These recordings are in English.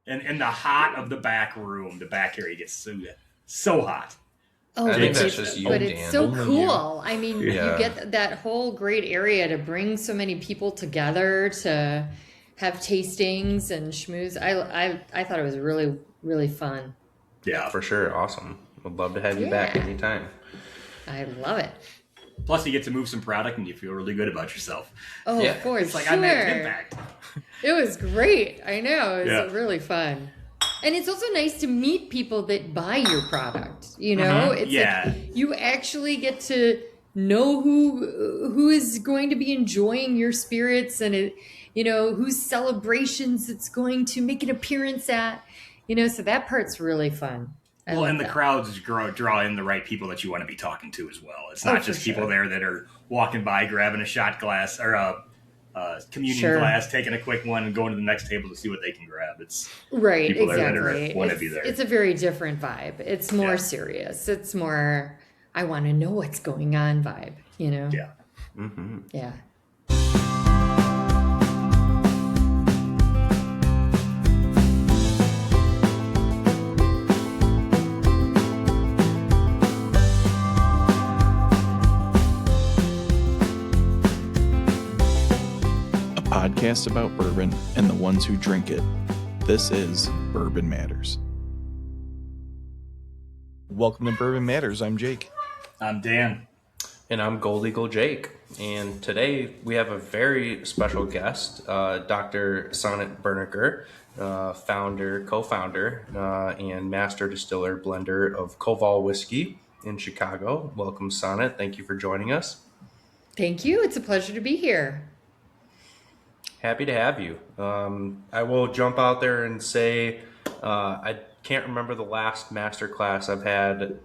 And the hot of the back room, the back area gets so hot. Oh, I think but that's just you, it's Dan. so Only you. cool. I mean, you Yeah. get that whole great area to bring so many people together to have tastings and schmooze. I thought it was really, really fun. Yeah, Yeah. for sure. Awesome. Would love to have you back Yeah, anytime. I love it. Plus, you get to move some product and you feel really good about yourself. Oh, Yeah. for It's like I made an sure. impact. It was great. I know. It was Yeah. really fun. And it's also nice to meet people that buy your product. You know, it's Yeah. like you actually get to know who is going to be enjoying your spirits and whose celebrations it's going to make an appearance at. So that part's really fun. I Well, love and the that. crowds draw in the right people that you want to be talking to as well. It's Oh, not for just people sure. there that are walking by, grabbing a shot glass or a communion Sure. glass, taking a quick one, and going to the next table to see what they can grab. It's Right, people there that exactly. want to be there. It's a very different vibe. It's more Yeah. serious. It's more I want to know what's going on vibe, Yeah. Mm-hmm. Yeah. A podcast about bourbon and the ones who drink it. This is Bourbon Matters. Welcome to Bourbon Matters. I'm Jake. I'm Dan. And I'm Gold Eagle Jake. And today we have a very special guest, Dr. Sonat Birnecker, co-founder, and Master Distiller Blender of Koval Whiskey in Chicago. Welcome, Sonat. Thank you for joining us. Thank you. It's a pleasure to be here. Happy to have you. I will jump out there and say I can't remember the last master class. I've had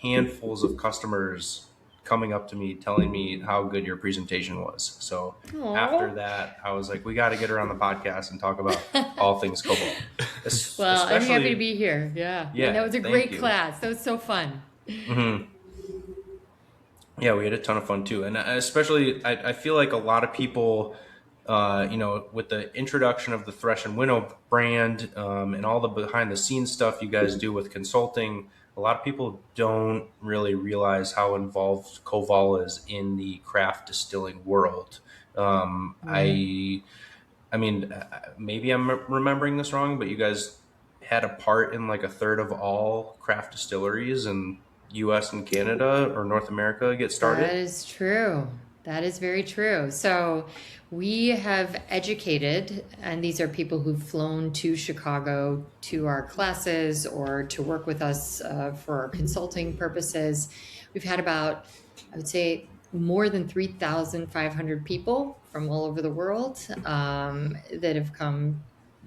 handfuls of customers coming up to me telling me how good your presentation was. So Aw. after that, I was like, we got to get her on the podcast and talk about all things Koval. Well, I'm happy to be here. Yeah. Yeah, And that was a thank great you. class. That was so fun. Mm-hmm. Yeah, we had a ton of fun too. And especially, I feel like a lot of people, with the introduction of the Thresh and Winnow brand and all the behind the scenes stuff you guys do with consulting, a lot of people don't really realize how involved Koval is in the craft distilling world. I mean, maybe I'm remembering this wrong, but you guys had a part in like a third of all craft distilleries in U.S. and Canada or North America get started. That is true. That is very true. So we have educated, and these are people who've flown to Chicago to our classes or to work with us for our consulting purposes. We've had about, I would say, more than 3,500 people from all over the world that have come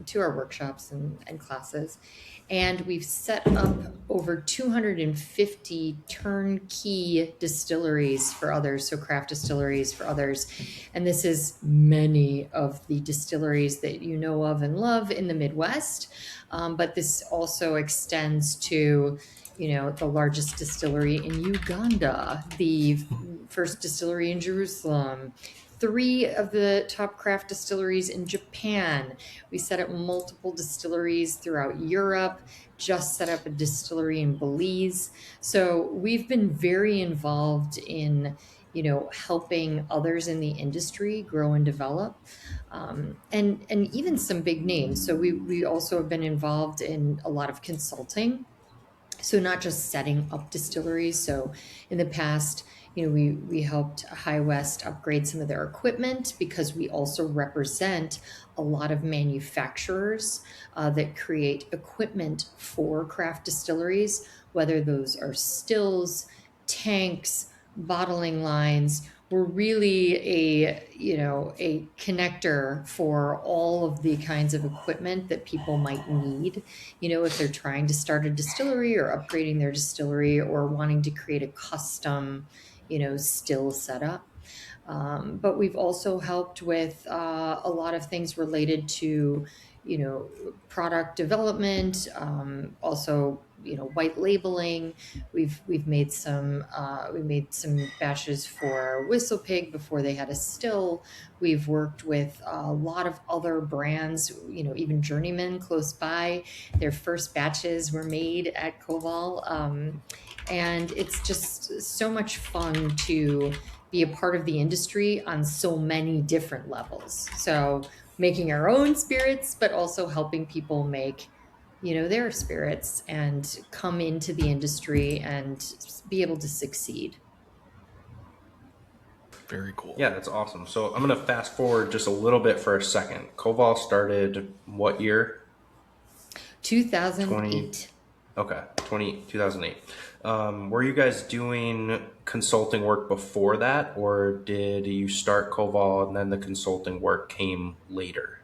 to our workshops and classes. And we've set up over 250 turnkey distilleries for others, so craft distilleries for others. And this is many of the distilleries that you know of and love in the Midwest. But this also extends to, the largest distillery in Uganda, the first distillery in Jerusalem, 3 of the top craft distilleries in Japan. We set up multiple distilleries throughout Europe, just set up a distillery in Belize. So we've been very involved in, helping others in the industry grow and develop, and even some big names. So we also have been involved in a lot of consulting. So not just setting up distilleries. So in the past, we helped High West upgrade some of their equipment because we also represent a lot of manufacturers that create equipment for craft distilleries, whether those are stills, tanks, bottling lines. We're really a connector for all of the kinds of equipment that people might need, if they're trying to start a distillery or upgrading their distillery or wanting to create a custom, still setup. But we've also helped with a lot of things related to, product development, also white labeling. We've made some batches for Whistle Pig before they had a still. We've worked with a lot of other brands, even Journeyman close by. Their first batches were made at Koval. And it's just so much fun to be a part of the industry on so many different levels. So making our own spirits, but also helping people make, their spirits and come into the industry and be able to succeed. Very cool. Yeah, that's awesome. So I'm going to fast forward just a little bit for a second. Koval started what year? 2008. Okay, 2008. Were you guys doing consulting work before that, or did you start Koval and then the consulting work came later?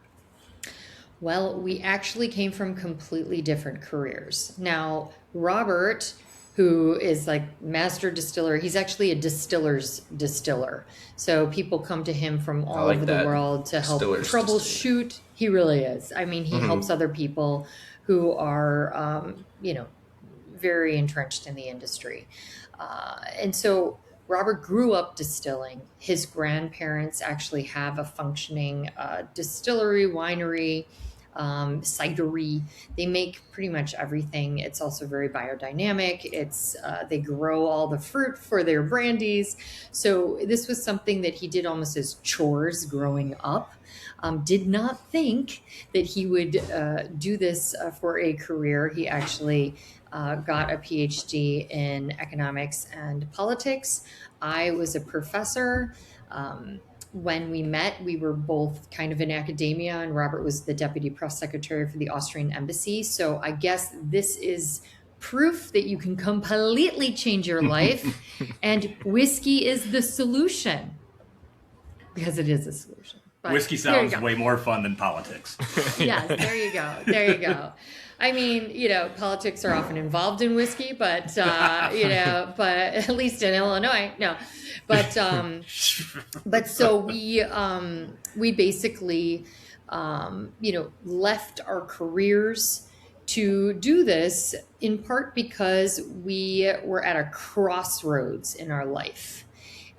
Well, we actually came from completely different careers. Now, Robert, who is like Master Distiller, he's actually a distiller's distiller. So people come to him from all over the world to help troubleshoot. He really is. I mean, he helps other people who are, very entrenched in the industry. And so Robert grew up distilling. His grandparents actually have a functioning distillery, winery, cidery. They make pretty much everything. It's also very biodynamic. They grow all the fruit for their brandies. So this was something that he did almost as chores growing up. Did not think that he would do this for a career. He actually got a PhD in economics and politics. I was a professor. When we met, we were both kind of in academia, and Robert was the deputy press secretary for the Austrian embassy. So I guess this is proof that you can completely change your life, and whiskey is the solution, because it is a solution. But whiskey sounds way more fun than politics. Yes, there you go. There you go. I mean, politics are often involved in whiskey, but, but at least in Illinois, no. But so we basically, left our careers to do this, in part because we were at a crossroads in our life.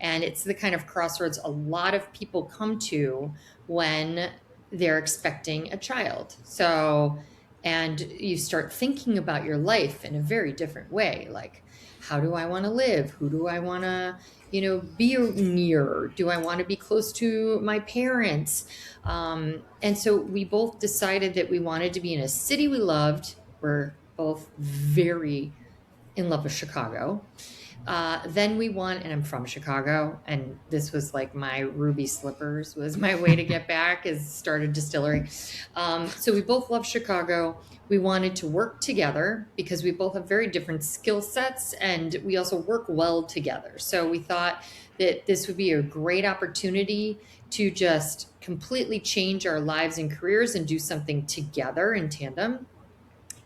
And it's the kind of crossroads a lot of people come to when they're expecting a child. So, and you start thinking about your life in a very different way. Like, how do I want to live? Who do I want to, be near? Do I want to be close to my parents? And so we both decided that we wanted to be in a city we loved. We're both very in love with Chicago. Then we won, and I'm from Chicago, and this was like my ruby slippers was my way to get back, is start a distillery. So we both love Chicago. We wanted to work together because we both have very different skill sets, and we also work well together. So we thought that this would be a great opportunity to just completely change our lives and careers and do something together in tandem.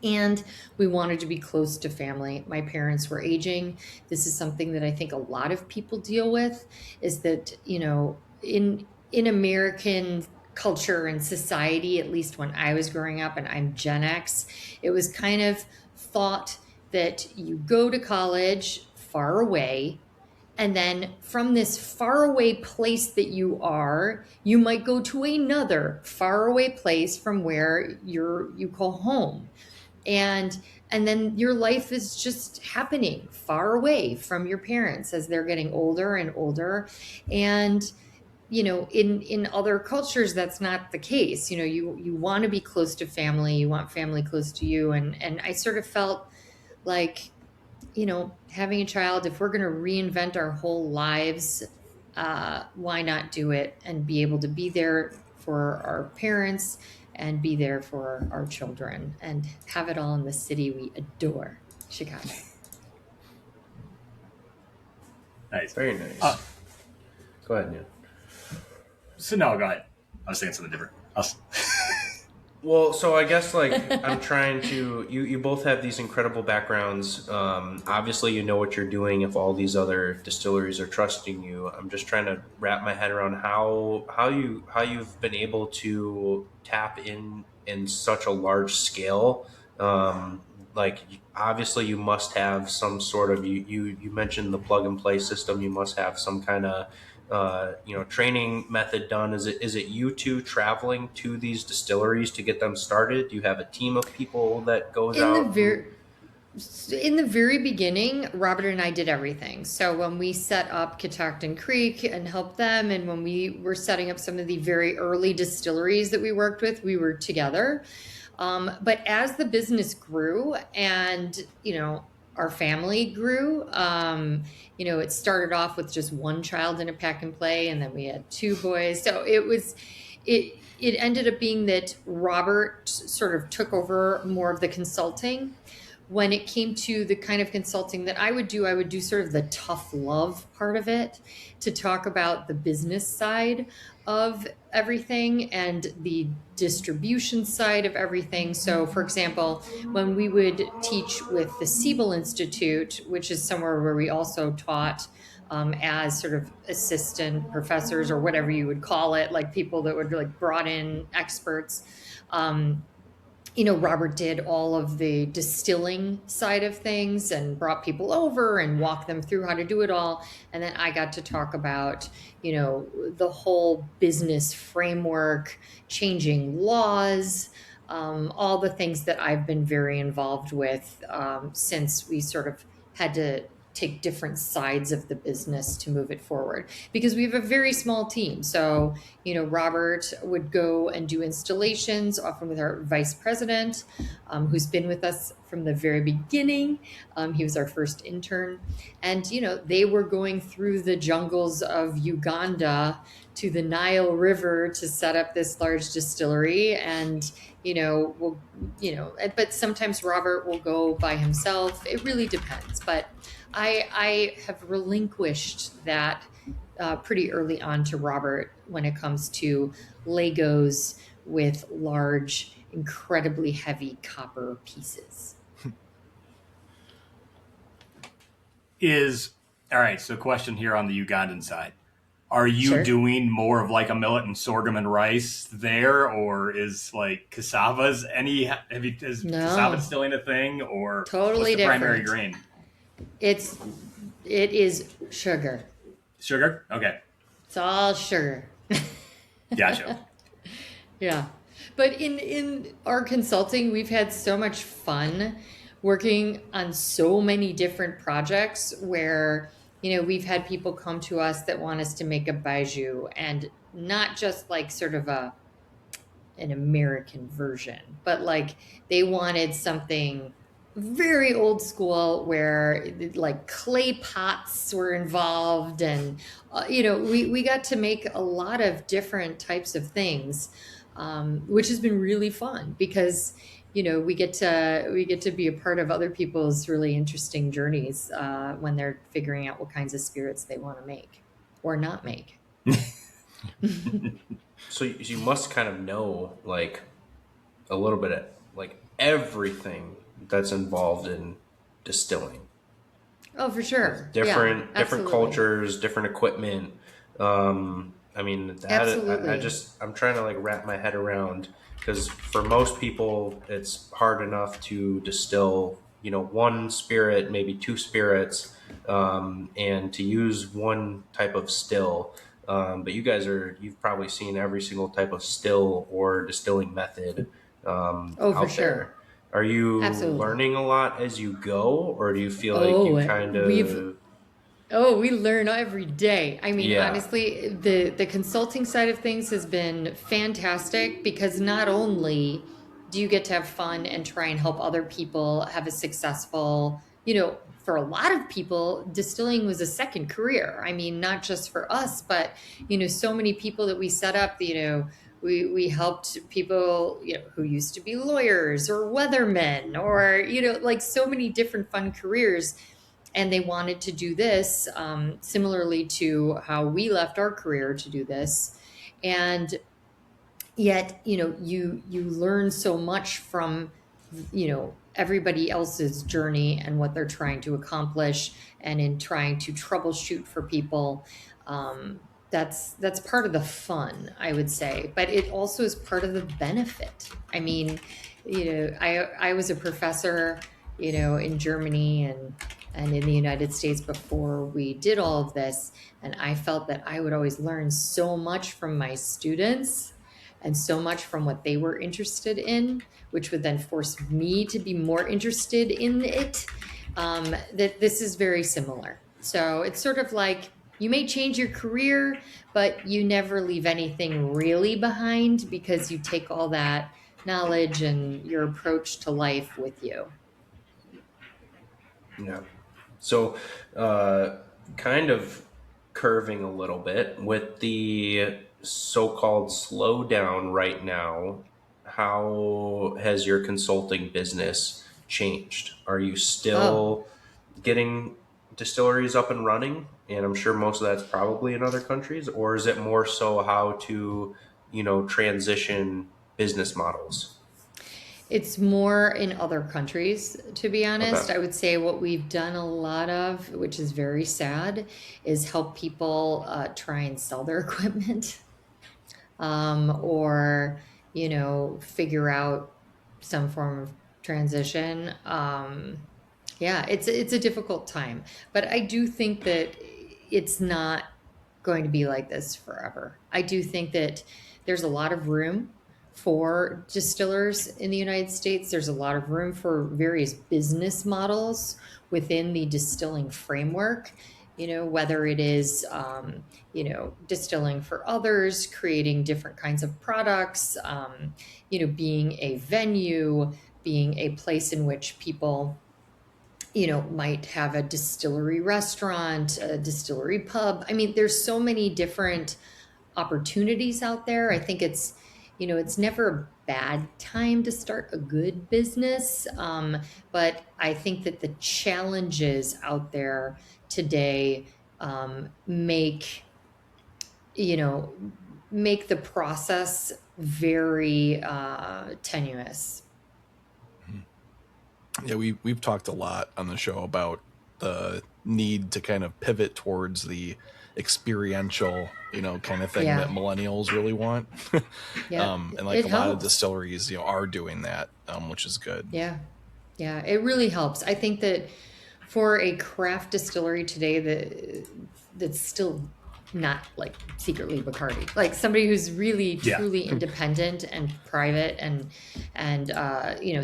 And we wanted to be close to family. My parents were aging. This is something that I think a lot of people deal with, is that, in American culture and society, at least when I was growing up, and I'm Gen X, it was kind of thought that you go to college far away, and then from this faraway place that you are, you might go to another faraway place from where you call home. And then your life is just happening far away from your parents as they're getting older and older. And, in other cultures, that's not the case. You want to be close to family. You want family close to you. And I sort of felt like, having a child, if we're going to reinvent our whole lives, why not do it and be able to be there for our parents and be there for our children and have it all in the city we adore, Chicago. Nice. Very nice. Go ahead, Neil. So no, go ahead. I was saying something different. Well, so I guess I'm trying to, you both have these incredible backgrounds. Obviously you know what you're doing if all these other distilleries are trusting you. I'm just trying to wrap my head around how you've been able to tap in such a large scale, like obviously you must have some sort of you mentioned the plug and play system. You must have some kind of training method done. Is it you two traveling to these distilleries to get them started? Do you have a team of people that goes In the out? very in the very beginning, Robert and I did everything. So when we set up Catoctin Creek and helped them, and when we were setting up some of the very early distilleries that we worked with, we were together. But as the business grew and, our family grew, it started off with just one child in a pack and play, and then we had two boys. So it ended up being that Robert sort of took over more of the consulting. When it came to the kind of consulting that I would do sort of the tough love part of it, to talk about the business side of everything and the distribution side of everything. So, for example, when we would teach with the Siebel Institute, which is somewhere where we also taught as sort of assistant professors or whatever you would call it, like people that would like brought in experts. Robert did all of the distilling side of things and brought people over and walked them through how to do it all. And then I got to talk about, the whole business framework, changing laws, all the things that I've been very involved with since we sort of had to take different sides of the business to move it forward, because we have a very small team. So, Robert would go and do installations, often with our vice president, who's been with us from the very beginning. He was our first intern. And, they were going through the jungles of Uganda to the Nile River to set up this large distillery. And, but sometimes Robert will go by himself. It really depends. But I have relinquished that pretty early on to Robert when it comes to Legos with large, incredibly heavy copper pieces. All right, so question here on the Ugandan side. Are you Sure. doing more of like a millet and sorghum and rice there, or is like cassava's is No. cassava still a thing, or Totally what's the primary different. grain? It is sugar. Sugar? Okay, It's all sugar. gotcha. Yeah. But in our consulting, we've had so much fun working on so many different projects where, we've had people come to us that want us to make a baijiu, and not just like sort of an American version, but like they wanted something very old school where like clay pots were involved, and we got to make a lot of different types of things, which has been really fun because we get to be a part of other people's really interesting journeys when they're figuring out what kinds of spirits they want to make or not make. So you must kind of know like a little bit of like everything that's involved in distilling. Oh, for sure. Different absolutely. cultures, different equipment. Absolutely. I'm trying to like wrap my head around, because for most people it's hard enough to distill, one spirit, maybe two spirits, and to use one type of still. But you've probably seen every single type of still or distilling method For out sure. there. Are you Absolutely. learning a lot as you go, or do you feel like you kind of... we learn every day. I mean, Yeah. honestly, the consulting side of things has been fantastic, because not only do you get to have fun and try and help other people have a successful, for a lot of people, distilling was a second career. I mean, not just for us, but, so many people that we set up, we helped people, who used to be lawyers or weathermen or, like so many different fun careers. And they wanted to do this similarly to how we left our career to do this. And yet, you learn so much from, everybody else's journey and what they're trying to accomplish, and in trying to troubleshoot for people. That's part of the fun, I would say, but it also is part of the benefit. I mean, I was a professor in Germany and in the United States before we did all of this. And I felt that I would always learn so much from my students and so much from what they were interested in, which would then force me to be more interested in it. That this is very similar. So it's sort of like you may change your career, but you never leave anything really behind because you take all that knowledge and your approach to life with you. Yeah. So, kind of curving a little bit with the so-called slowdown right now, how has your consulting business changed? Are you Oh, still getting distilleries up and running? And I'm sure most of that's probably in other countries, or is it more so how to, transition business models? it's more in other countries, to be Okay. honest. I would say what we've done a lot of, which is very sad, is help people try and sell their equipment, or figure out some form of transition. Yeah, it's a difficult time, but I do think that it's not going to be like this forever. I do think that there's a lot of room for distillers in the United States. There's a lot of room for various business models within the distilling framework. Whether it is distilling for others, creating different kinds of products, being a venue, being a place in which people might have a distillery restaurant, a distillery pub. I mean, there's so many different opportunities out there. I think it's never a bad time to start a good business. But I think that the challenges out there today make, make the process very tenuous. Yeah, we've talked a lot on the show about the need to kind of pivot towards the experiential, kind of thing Yeah. that millennials really want. Yeah. And like It a lot of helps. distilleries, are doing that, which is good. Yeah. Yeah, it really helps. I think that for a craft distillery today that's still not like secretly Bacardi, like somebody who's really Yeah. truly independent and private and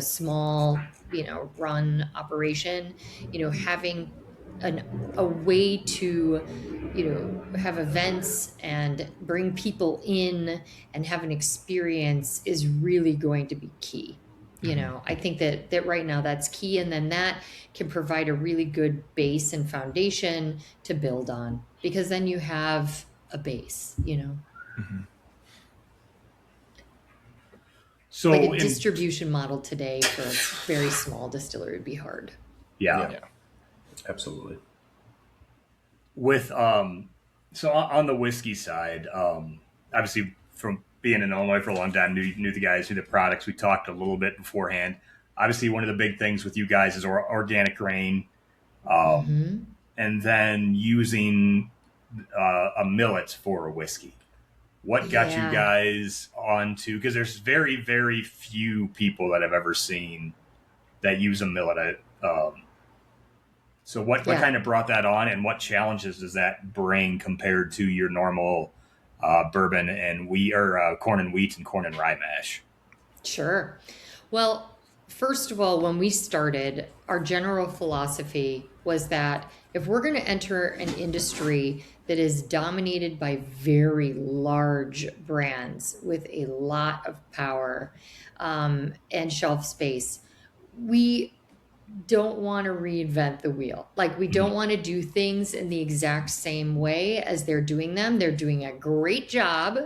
small, run operation, having a way to have events and bring people in and have an experience is really going to be key. I think that right now that's key, and then that can provide a really good base and foundation to build on, because then you have a base, Mm-hmm. So like a in distribution model today for a very small distillery would be hard. yeah, Yeah, absolutely. with so on the whiskey side, obviously from being in Illinois for a long time, knew the guys, knew the products. We talked a little bit beforehand. Obviously, one of the big things with you guys is organic grain, Hmm. and then using a millet for a whiskey. What got you Yeah. guys onto? Because there's very, very few people that I've ever seen that use a millet. So what Yeah. kind of brought that on, and what challenges does that bring compared to your normal bourbon and wheat, or corn and wheat and corn and rye mash? Sure. Well, first of all, when we started, our general philosophy was that if we're going to enter an industry that is dominated by very large brands with a lot of power and shelf space, we don't want to reinvent the wheel. Like, we don't want to do things in the exact same way as they're doing them. They're doing a great job.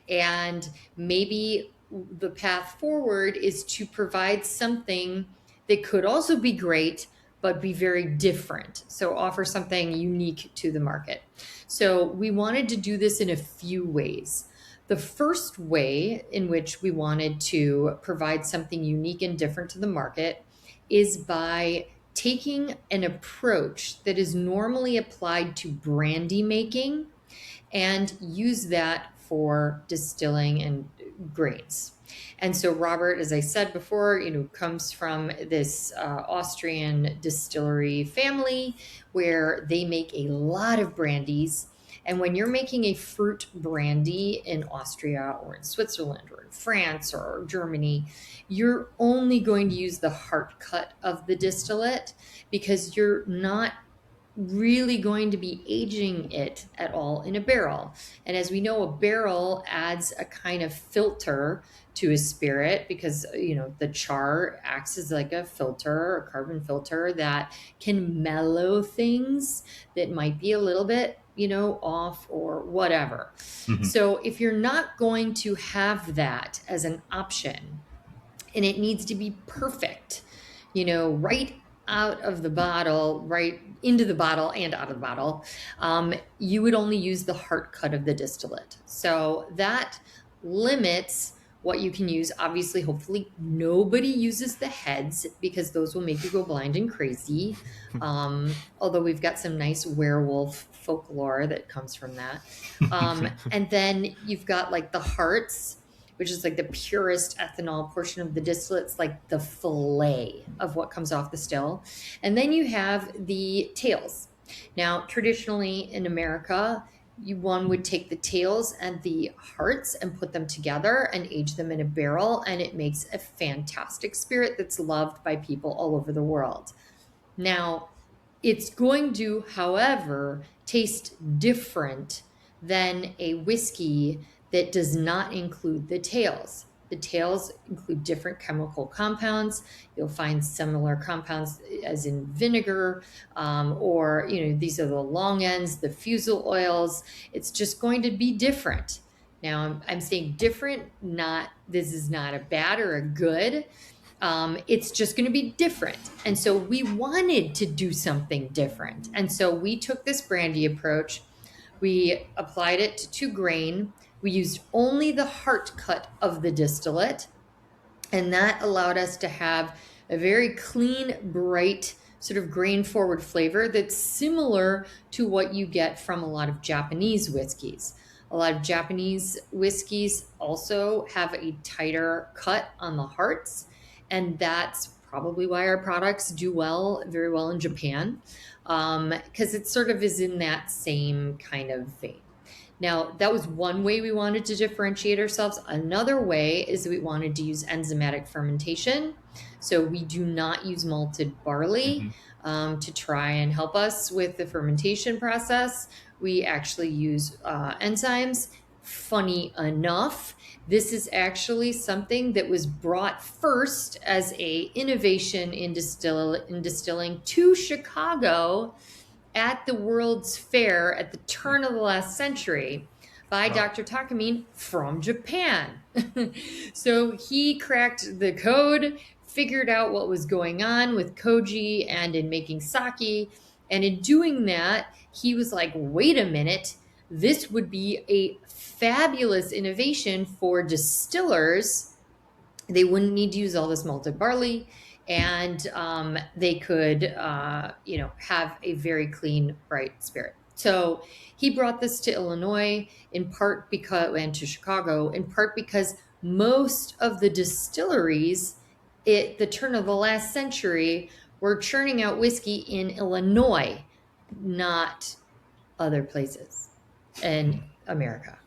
And maybe the path forward is to provide something that could also be great, but be very different. So offer something unique to the market. So we wanted to do this in a few ways. The first way in which we wanted to provide something unique and different to the market is by taking an approach that is normally applied to brandy making and use that for distilling and grains. And so Robert, as I said before, comes from this Austrian distillery family where they make a lot of brandies. And when you're making a fruit brandy in Austria or in Switzerland or in France or Germany, you're only going to use the heart cut of the distillate because you're not really going to be aging it at all in a barrel. And as we know, a barrel adds a kind of filter to a spirit because, the char acts as like a filter, a carbon filter that can mellow things that might be a little bit, off or whatever. So if you're not going to have that as an option, and it needs to be perfect, right out of the bottle, right into the bottle and out of the bottle, you would only use the heart cut of the distillate. So that limits what you can use. Obviously, hopefully nobody uses the heads because those will make you go blind and crazy. Although we've got some nice werewolf folklore that comes from that. And then you've got like the hearts, which is like the purest ethanol portion of the distillate. It's like the fillet of what comes off the still. And then you have the tails. Now, traditionally in America, one would take the tails and the hearts and put them together and age them in a barrel, and it makes a fantastic spirit that's loved by people all over the world. Now, it's going to, however, taste different than a whiskey that does not include the tails. The tails include different chemical compounds. You'll find similar compounds as in vinegar, or, these are the long ends, the fusel oils. It's just going to be different. Now, I'm saying different, this is not a bad or a good. It's just going to be different. And so we wanted to do something different. And so we took this brandy approach. We applied it to 2 grain. We used only the heart cut of the distillate, and that allowed us to have a very clean, bright, sort of grain-forward flavor that's similar to what you get from a lot of Japanese whiskeys. A lot of Japanese whiskeys also have a tighter cut on the hearts, and that's probably why our products do very well in Japan, because it sort of is in that same kind of vein. Now, that was one way we wanted to differentiate ourselves. Another way is that we wanted to use enzymatic fermentation. So we do not use malted barley to try and help us with the fermentation process. We actually use enzymes. Funny enough, this is actually something that was brought first as a innovation in distilling to Chicago at the World's Fair at the turn of the last century by Dr. Takamine from Japan. So he cracked the code, figured out what was going on with koji and in making sake. And in doing that, he was like, wait a minute, this would be a fabulous innovation for distillers. They wouldn't need to use all this malted barley, and they could, have a very clean, bright spirit. So he brought this to Illinois and to Chicago, in part because most of the distilleries at the turn of the last century were churning out whiskey in Illinois, not other places in America.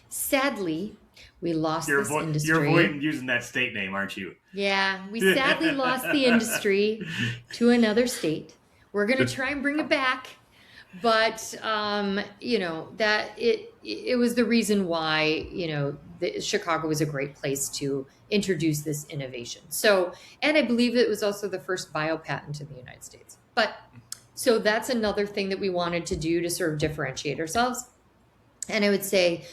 Sadly, we lost this industry. You're avoiding using that state name, aren't you? Yeah, we sadly lost the industry to another state. We're going to try and bring it back, but that it was the reason why Chicago was a great place to introduce this innovation. So, and I believe it was also the first biopatent in the United States. But so that's another thing that we wanted to do to sort of differentiate ourselves. And I would say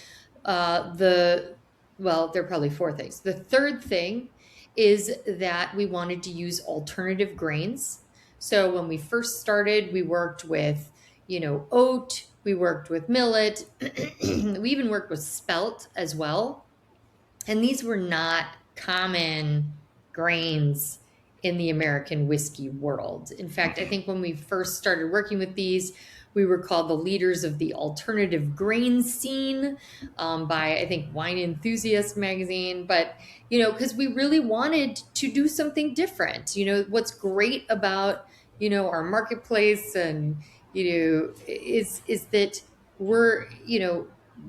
there are probably 4 things. The third thing is that we wanted to use alternative grains. So when we first started, we worked with, oat, we worked with millet, we even worked with spelt as well. And these were not common grains in the American whiskey world. In fact, I think when we first started working with these, We were called the leaders of the alternative grain scene by, I think, Wine Enthusiast magazine. But, because we really wanted to do something different. What's great about, our marketplace and, is that we're,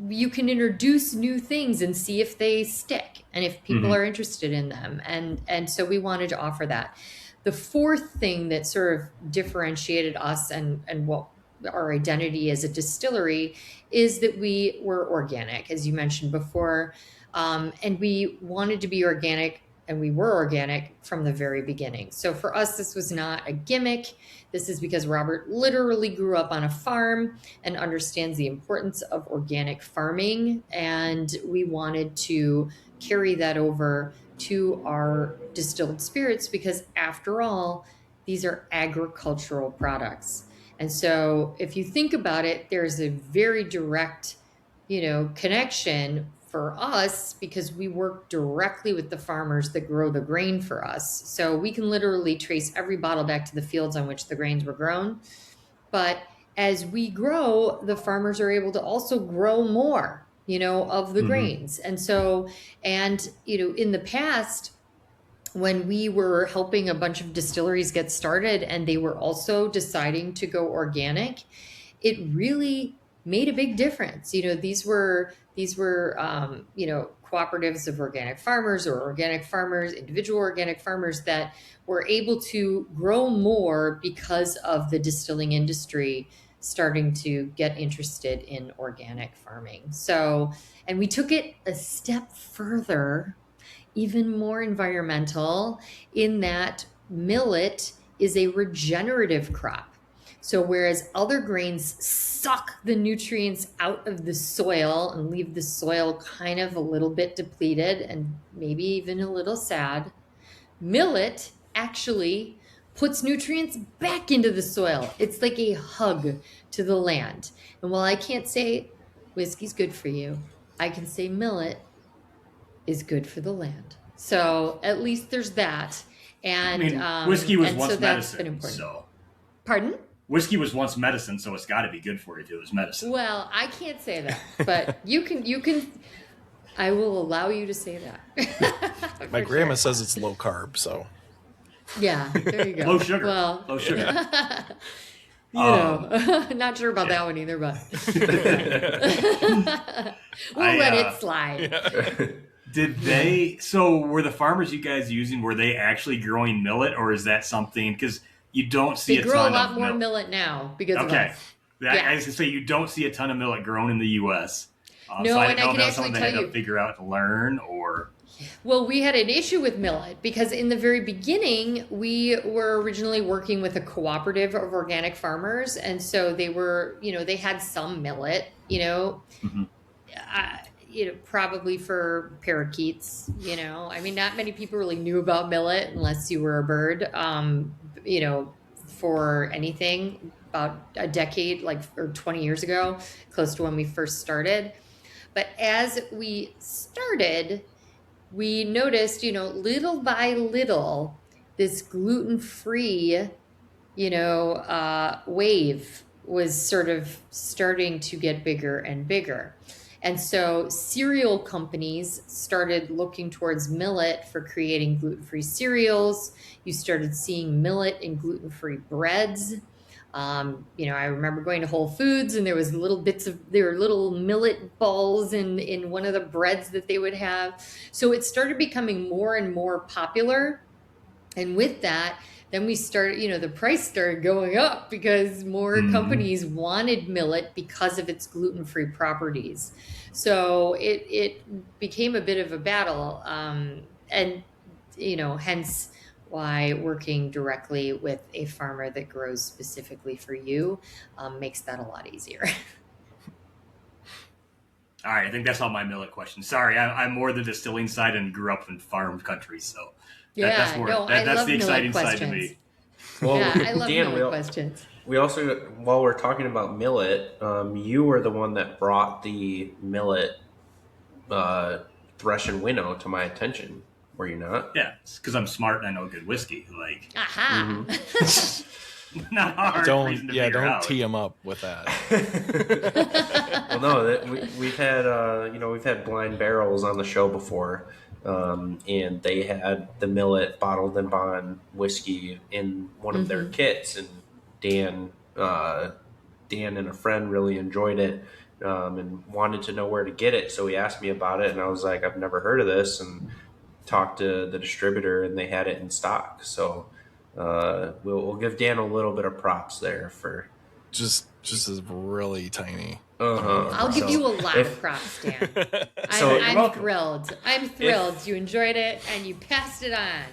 you can introduce new things and see if they stick and if people are interested in them. And so we wanted to offer that. The fourth thing that sort of differentiated us and what our identity as a distillery is that we were organic, as you mentioned before. And we wanted to be organic, and we were organic from the very beginning. So for us, this was not a gimmick. This is because Robert literally grew up on a farm and understands the importance of organic farming. And we wanted to carry that over to our distilled spirits because, after all, these are agricultural products. And so if you think about it, there's a very direct, connection for us because we work directly with the farmers that grow the grain for us. So we can literally trace every bottle back to the fields on which the grains were grown. But as we grow, the farmers are able to also grow more, of the grains. And so, in the past, when we were helping a bunch of distilleries get started and they were also deciding to go organic, it really made a big difference. These were cooperatives of organic farmers or organic farmers, individual organic farmers that were able to grow more because of the distilling industry starting to get interested in organic farming. So, and we took it a step further, even more environmental, in that millet is a regenerative crop. So whereas other grains suck the nutrients out of the soil and leave the soil kind of a little bit depleted and maybe even a little sad, millet actually puts nutrients back into the soil. It's like a hug to the land. And while I can't say whiskey's good for you, I can say millet is good for the land. So at least there's that. And whiskey was and once so that's medicine. been important. So Pardon? whiskey was once medicine, so it's got to be good for you if it was medicine. Well, I can't say that, but you can. I will allow you to say that. My grandma says it's low carb, so. Yeah, there you go. Low sugar. Well, Low sugar. Not sure about that one either, but we'll let it slide. Did they? So were the farmers you guys using? Were they actually growing millet, or is that something? Because you don't see They a grow ton a lot of more millet now because of Okay, us. I was gonna say you don't see a ton of millet grown in the U.S. No, so I and didn't know I if can that was actually something they tell had you. to figure out to learn, or Well, we had an issue with millet because in the very beginning, we were originally working with a cooperative of organic farmers. And so they were, they had some millet, probably for parakeets, not many people really knew about millet unless you were a bird, for anything about a decade, or 20 years ago, close to when we first started. But as we started, we noticed, little by little, this gluten-free, wave was sort of starting to get bigger and bigger. And so cereal companies started looking towards millet for creating gluten-free cereals. You started seeing millet in gluten-free breads. I remember going to Whole Foods and there were little millet balls in one of the breads that they would have. So it started becoming more and more popular. And with that, then we started, the price started going up because more companies wanted millet because of its gluten-free properties. So it became a bit of a battle. Hence why working directly with a farmer that grows specifically for you makes that a lot easier. all right. I think that's all my millet questions. Sorry, I'm more the distilling side and grew up in farm country, so that's I love the exciting millet side to questions. me. Well, I love Dan, millet questions. we also, while we're talking about millet, you were the one that brought the millet thresh and winnow to my attention. Were you not? Yeah, it's because I'm smart and I know good whiskey. Aha! Not hard reason don't to yeah figure don't out. tee him up with that. Well, no, we've had we've had Blind Barrels on the show before, and they had the Millet bottled and bond whiskey in one of their kits, and Dan Dan and a friend really enjoyed it, and wanted to know where to get it. So he asked me about it, and I was like, I've never heard of this, and talked to the distributor, and they had it in stock. So we'll give Dan a little bit of props there for Just is really tiny. I'll give you a lot of props, Dan. I'm thrilled. I'm thrilled you enjoyed it and you passed it on.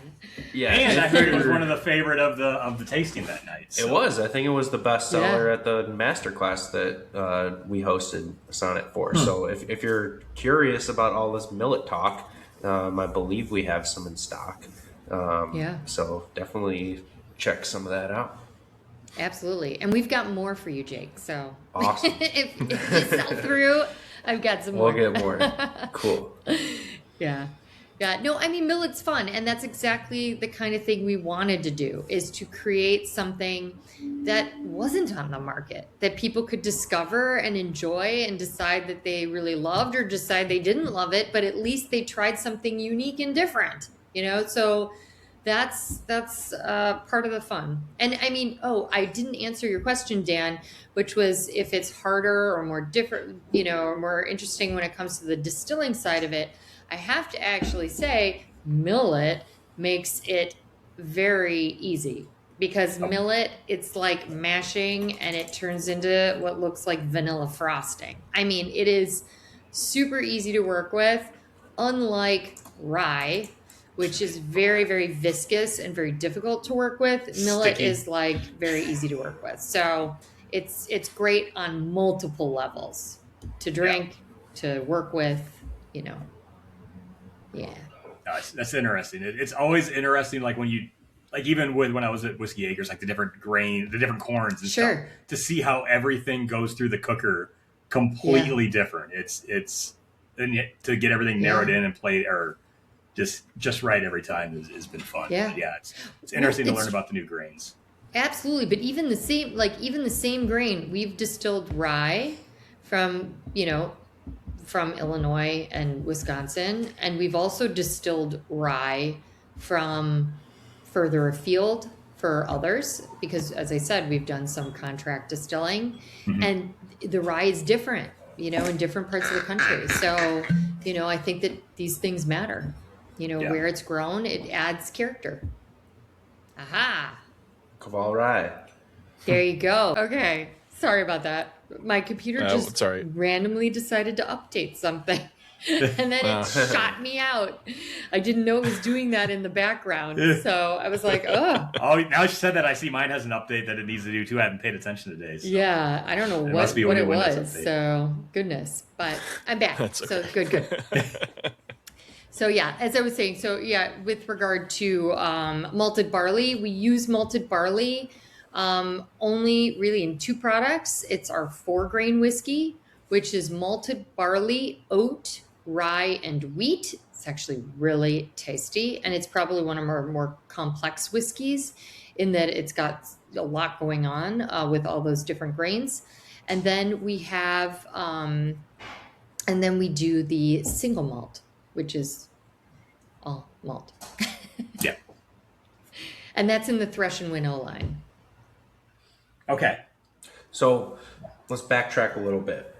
Yeah, And I heard it was one of the favorite of the tasting that night. So. It was. I think it was the best seller at the master class that we hosted Sonat for. So if you're curious about all this millet talk, I believe we have some in stock. So definitely check some of that out. Absolutely. And we've got more for you, Jake. So Awesome. if you sell through, I've got some more. We'll get more. Cool. Yeah. Yeah. No, I mean, millet's fun. And that's exactly the kind of thing we wanted to do, is to create something that wasn't on the market, that people could discover and enjoy and decide that they really loved, or decide they didn't love it, but at least they tried something unique and different, so that's part of the fun. And I mean, I didn't answer your question, Dan, which was if it's harder or more different, or more interesting when it comes to the distilling side of it. I have to actually say millet makes it very easy, because millet, it's like mashing and it turns into what looks like vanilla frosting. I mean, it is super easy to work with, unlike rye, which is very, very viscous and very difficult to work with. Millet is like very easy to work with. So it's great on multiple levels, to drink, to work with, Yeah. That's interesting. It's always interesting, like when you, like even when I was at Whiskey Acres, like the different grain, the different corns and stuff, to see how everything goes through the cooker completely different. It's and yet to get everything narrowed in and play or just right every time has been fun. Yeah. But yeah, it's interesting to learn about the new grains. Absolutely. But even the same grain, we've distilled rye from Illinois and Wisconsin. And we've also distilled rye from further afield for others, because as I said, we've done some contract distilling, and the rye is different, in different parts of the country. So, I think that these things matter, where it's grown, it adds character. Aha. Koval Rye. There you go. Okay. Sorry about that. My computer just randomly decided to update something. And then it shot me out. I didn't know it was doing that in the background. So I was like, oh. Oh, now she said that, I see mine has an update that it needs to do too. I haven't paid attention today. So. Yeah, I don't know what it was. So goodness. But I'm back. That's okay. So good. So yeah, as I was saying, with regard to malted barley, we use malted barley only really in two products. It's our 4-grain whiskey, which is malted barley, oat, rye, and wheat. It's actually really tasty, and it's probably one of our more complex whiskeys in that it's got a lot going on with all those different grains. And then we have, we do the single malt, which is all malt. Yeah. And that's in the Thresh and Winnow line. Okay. So let's backtrack a little bit.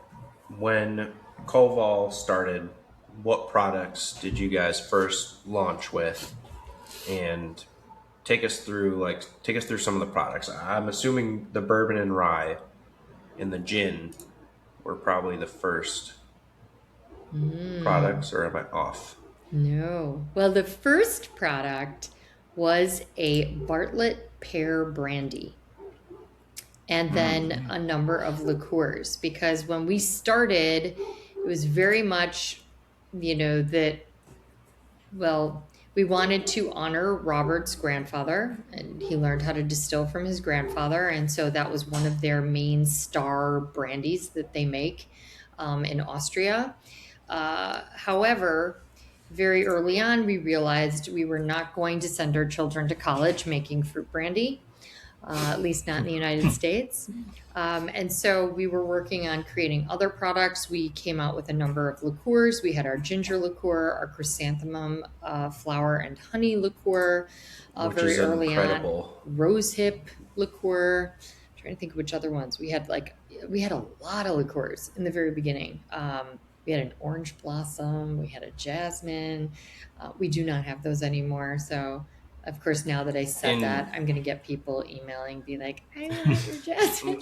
When Koval started, what products did you guys first launch with? And take us through some of the products. I'm assuming the bourbon and rye and the gin were probably the first products, or am I off? No. Well, the first product was a Bartlett pear brandy, and then a number of liqueurs, because when we started, it was very much, we wanted to honor Robert's grandfather, and he learned how to distill from his grandfather. And so that was one of their main star brandies that they make in Austria. However, very early on, we realized we were not going to send our children to college making fruit brandy. at least not in the United States. And so we were working on creating other products. We came out with a number of liqueurs. We had our ginger liqueur, our chrysanthemum flower and honey liqueur Which very is early incredible. on. Rosehip liqueur. I'm trying to think of which other ones. We had a lot of liqueurs in the very beginning. We had an orange blossom. We had a jasmine. We do not have those anymore. So, of course, now that I said that, I'm going to get people emailing, be like, I want your jasmine.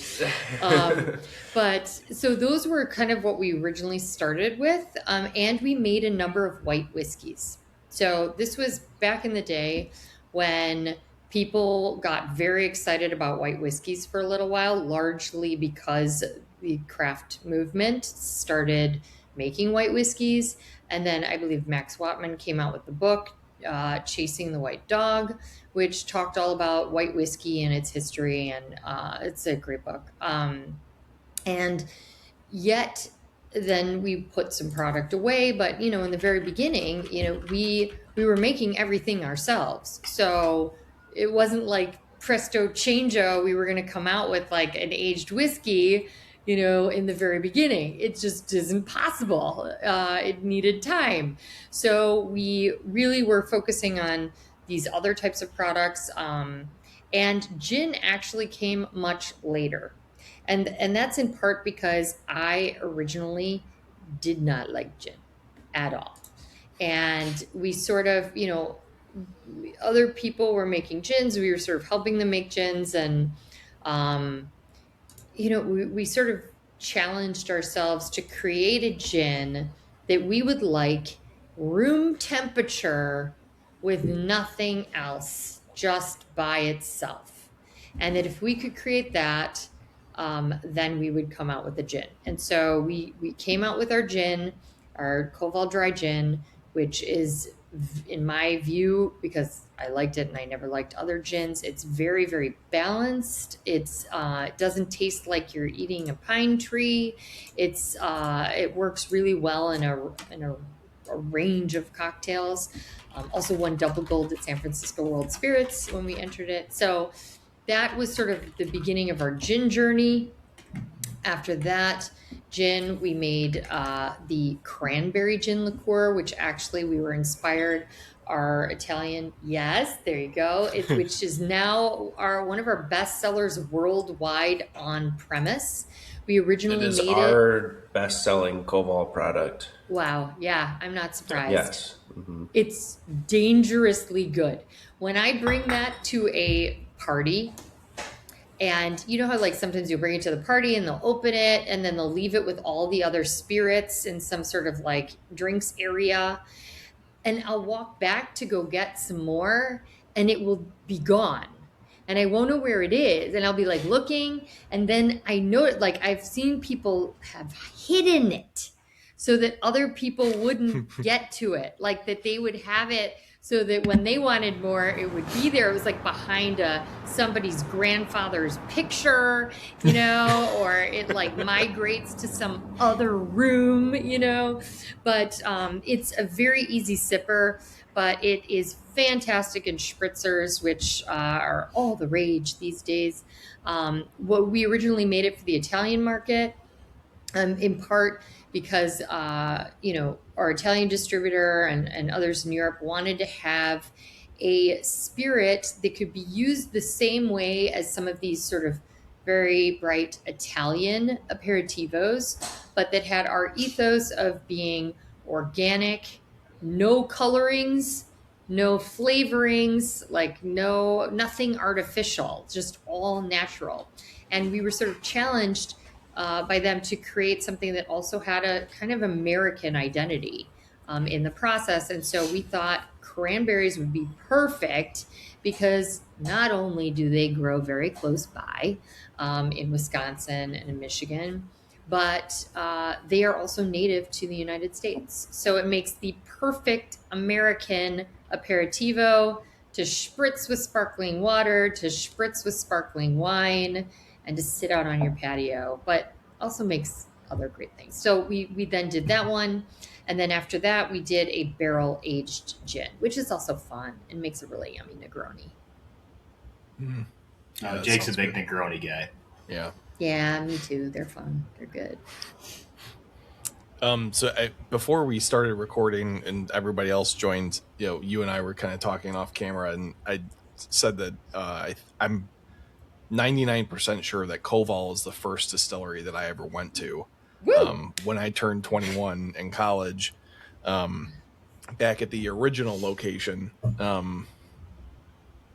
But so those were kind of what we originally started with. And we made a number of white whiskeys. So this was back in the day when people got very excited about white whiskeys for a little while, largely because the craft movement started making white whiskeys. And then I believe Max Watman came out with the book, Chasing the White Dog, which talked all about white whiskey and its history. And it's a great book. And yet then we put some product away, but in the very beginning, we were making everything ourselves. So it wasn't like presto changeo, we were going to come out with like an aged whiskey, in the very beginning. It just isn't possible. It needed time. So we really were focusing on these other types of products. And gin actually came much later. And that's in part because I originally did not like gin at all. And we sort of, other people were making gins. We were sort of helping them make gins. And, we sort of challenged ourselves to create a gin that we would like room temperature with nothing else, just by itself. And that if we could create that, then we would come out with a gin. And so we came out with our gin, our Koval dry gin, which is, in my view, because I liked it and I never liked other gins, it's very, very balanced. It doesn't taste like you're eating a pine tree. It works really well in a range of cocktails. Also won double gold at San Francisco World Spirits when we entered it. So that was sort of the beginning of our gin journey. After that gin, we made the cranberry gin liqueur, which actually we were inspired our Italian, yes, there you go, which is now one of our best sellers worldwide on premise. We originally It is made our best-selling Koval product. Wow, yeah, I'm not surprised. Yes. Mm-hmm. It's dangerously good. When I bring that to a party, and you know how like sometimes you bring it to the party and they'll open it and then they'll leave it with all the other spirits in some sort of like drinks area, and I'll walk back to go get some more and it will be gone. And I won't know where it is. And I'll be like looking, and then I know it, like I've seen people have hidden it so that other people wouldn't get to it. Like that they would have it so that when they wanted more, it would be there. It was like behind somebody's grandfather's picture, or it like migrates to some other room, But it's a very easy sipper, but it is fantastic in spritzers, which are all the rage these days. What we originally made it for the Italian market, in part because our Italian distributor and others in Europe wanted to have a spirit that could be used the same way as some of these sort of very bright Italian aperitivos, but that had our ethos of being organic, no colorings, no flavorings, like nothing artificial, just all natural. And we were sort of challenged by them to create something that also had a kind of American identity in the process. And so we thought cranberries would be perfect because not only do they grow very close by in Wisconsin and in Michigan, but they are also native to the United States. So it makes the perfect American aperitivo to spritz with sparkling water, to spritz with sparkling wine, and to sit out on your patio, but also makes other great things. So we then did that one. And then after that, we did a barrel-aged gin, which is also fun and makes a really yummy Negroni. that Jake's a sounds big good. Negroni guy. Yeah. Yeah, me too. They're fun. They're good. Before we started recording and everybody else joined, you and I were kind of talking off camera, and I said that I'm 99% sure that Koval is the first distillery that I ever went to. Woo! When I turned 21 in college, back at the original location,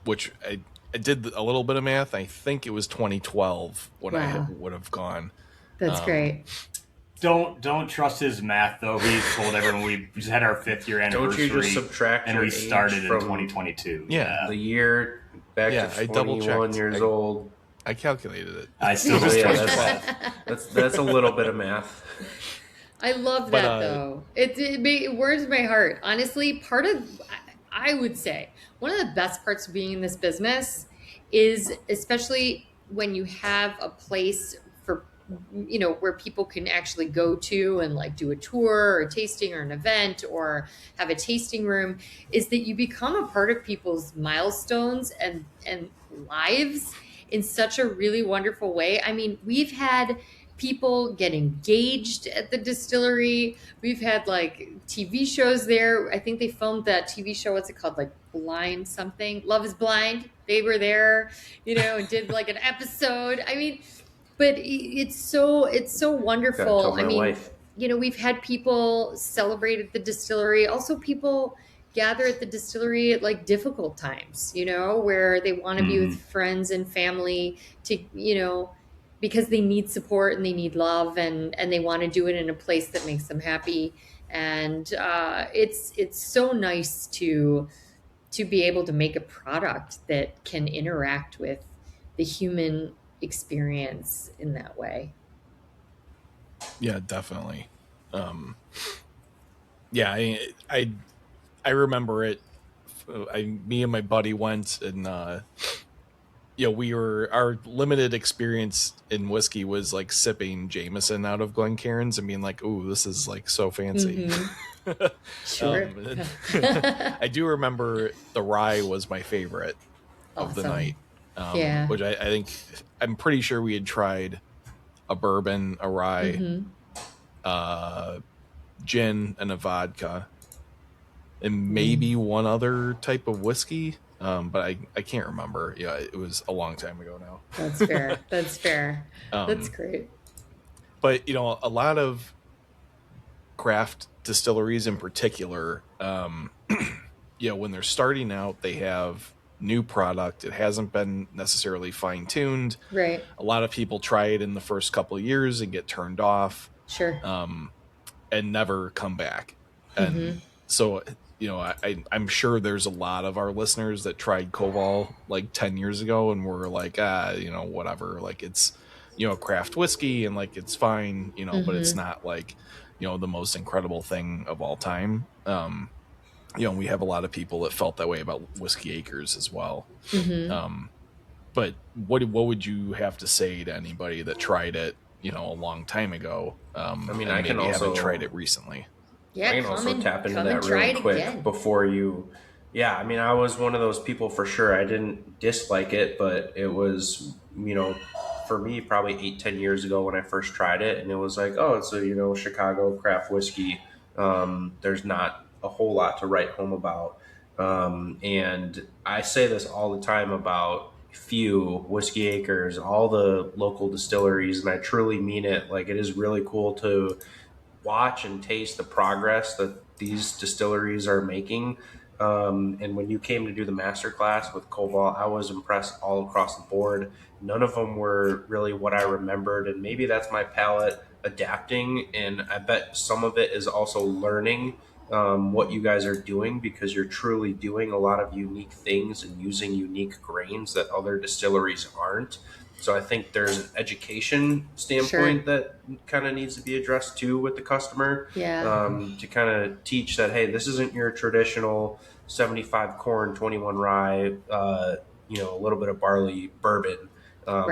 which I did a little bit of math. I think it was 2012 when I Wow. would have gone. That's great. Don't trust his math though. He told everyone we just had our 5th year Don't you anniversary, just subtract and your we started age in from 2022. Yeah. the year back Yeah, to I 21 double-checked. years old? I calculated it. I still Oh, just yeah, trust 12. that's a little bit of math. I love But, that though. It warms my heart. Honestly, I would say one of the best parts of being in this business is, especially when you have a place for, where people can actually go to and like do a tour or a tasting or an event or have a tasting room, is that you become a part of people's milestones and lives in such a really wonderful way. I mean, we've had people get engaged at the distillery. We've had like TV shows there. I think they filmed that TV show. What's it called? Like Blind something. Love is Blind. They were there, and did like an episode. I mean, but it's so Gotta wonderful. tell I my mean, wife. we've had people celebrate at the distillery. Also, people gather at the distillery at like difficult times, where they want to be with friends and family to, because they need support and they need love and they want to do it in a place that makes them happy. And it's so nice to be able to make a product that can interact with the human experience in that way. Yeah, definitely. Yeah, I remember it. Me and my buddy went, and our limited experience in whiskey was like sipping Jameson out of Glencairns and being like, "Ooh, this is like so fancy." Sure. I do remember the rye was my favorite of the Awesome. night. Yeah. Which I think I'm pretty sure we had tried a bourbon, a rye, gin, and a vodka, and maybe one other type of whiskey. But I can't remember. Yeah, it was a long time ago now. That's fair. That's fair. That's great. But a lot of craft distilleries in particular, when they're starting out, they have new product. It hasn't been necessarily fine-tuned. Right. A lot of people try it in the first couple of years and get turned off. And never come back. And so I'm sure there's a lot of our listeners that tried Koval like 10 years ago and were like, whatever, like it's craft whiskey and like it's fine, but it's not like the most incredible thing of all time. We have a lot of people that felt that way about Whiskey Acres as well. But what would you have to say to anybody that tried it a long time ago? I mean, and I can maybe also haven't tried it recently. Yeah, I can also tap into that really quick before you. Yeah, I mean, I was one of those people for sure. I didn't dislike it, but it was, for me, probably 8-10 years ago when I first tried it, and it was like, oh, it's a Chicago craft whiskey. There's not a whole lot to write home about, and I say this all the time about Few, Whiskey Acres, all the local distilleries, and I truly mean it. Like, it is really cool to watch and taste the progress that these distilleries are making. And when you came to do the master class with Koval, I was impressed all across the board. None of them were really what I remembered, and maybe that's my palate adapting. And I bet some of it is also learning what you guys are doing, because you're truly doing a lot of unique things and using unique grains that other distilleries aren't. So I think there's an education standpoint that kind of needs to be addressed too with the customer. To kind of teach that, hey, this isn't your traditional 75 corn, 21 rye, a little bit of barley bourbon.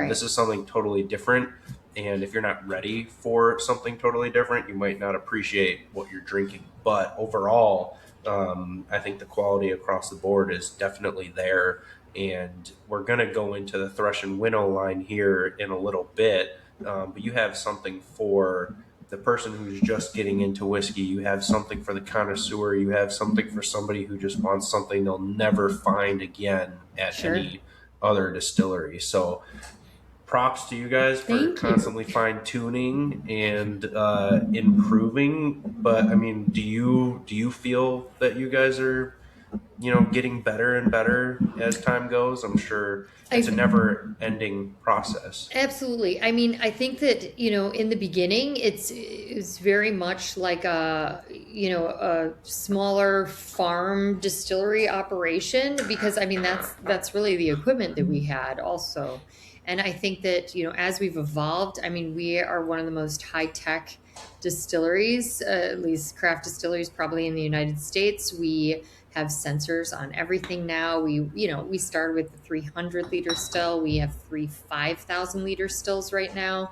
This is something totally different. And if you're not ready for something totally different, you might not appreciate what you're drinking. But overall, I think the quality across the board is definitely there. and we're going to go into the thresh and winnow line here in a little bit. But you have something for the person who's just getting into whiskey. You have something for the connoisseur. You have something for somebody who just wants something they'll never find again at any other distillery. So props to you guys for constantly fine tuning and improving. But I mean, do you feel that you guys are, getting better and better as time goes? I'm sure it's a never ending process. Absolutely. I mean, I think that, in the beginning, it's very much like a smaller farm distillery operation, because I mean, that's really the equipment that we had also. And I think that, as we've evolved, I mean, we are one of the most high-tech distilleries, at least craft distilleries probably in the United States. We have sensors on everything now. We started with the 300 liter still. We have 3 5,000 liter stills right now,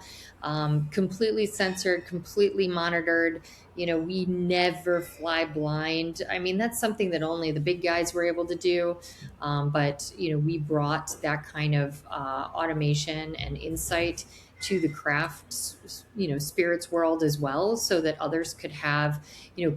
completely censored, completely monitored. We never fly blind. I mean, that's something that only the big guys were able to do. But we brought that kind of automation and insight to the craft, spirits world as well, so that others could have,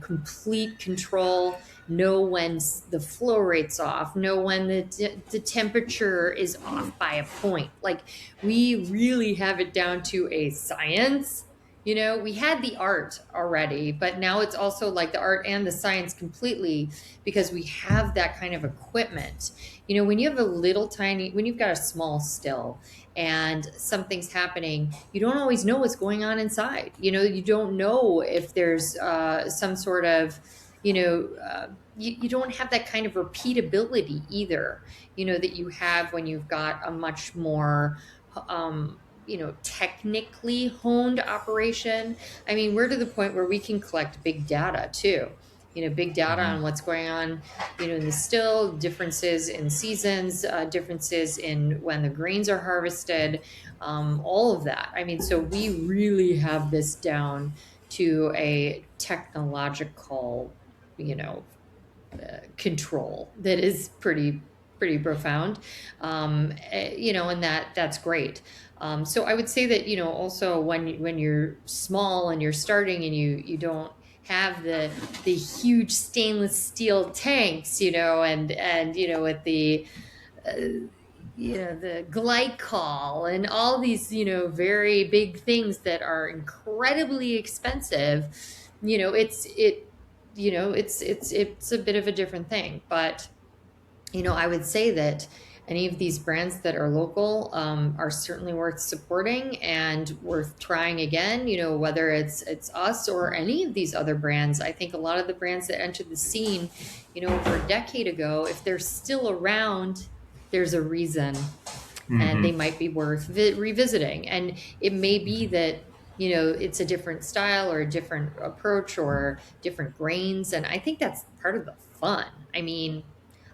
complete control, know when the flow rate's off, know when the temperature is off by a point. Like, we really have it down to a science. We had the art already, but now it's also like the art and the science completely, because we have that kind of equipment. When you have when you've got a small still and something's happening, you don't always know what's going on inside. You don't know if there's some sort of, you don't have that kind of repeatability either, that you have when you've got a much more, technically honed operation. I mean, we're to the point where we can collect big data too. Big data on what's going on, in the still, differences in seasons, differences in when the grains are harvested, all of that. I mean, so we really have this down to a technological, control that is pretty profound, and that's great. So I would say that, also when you're small and you're starting and you don't have the huge stainless steel tanks, and with the the glycol and all these, very big things that are incredibly expensive, it's a bit of a different thing. But I would say that any of these brands that are local are certainly worth supporting and worth trying again, whether it's us or any of these other brands. I think a lot of the brands that entered the scene, over a decade ago, if they're still around, there's a reason. And they might be worth revisiting. And it may be that, it's a different style or a different approach or different grains. And I think that's part of the fun. I mean,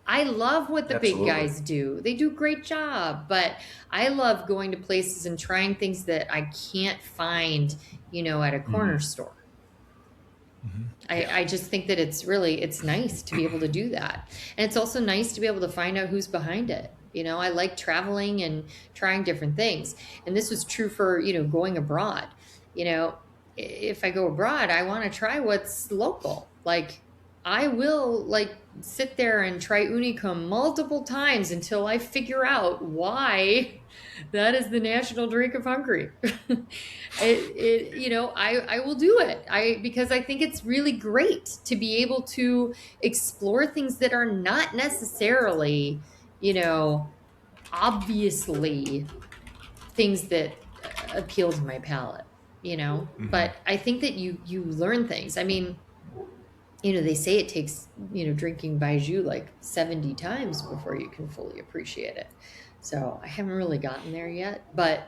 I love what the big guys do. They do a great job, but I love going to places and trying things that I can't find, at a corner store. I just think that it's nice to be able to do that. And it's also nice to be able to find out who's behind it. I like traveling and trying different things. And this was true for, going abroad. If I go abroad, I want to try what's local. Like, I will sit there and try Unicum multiple times until I figure out why that is the national drink of Hungary. I will do it. Because I think it's really great to be able to explore things that are not necessarily, obviously things that appeal to my palate, but I think that you learn things. I mean, they say it takes, drinking Baijiu 70 times before you can fully appreciate it. So I haven't really gotten there yet, but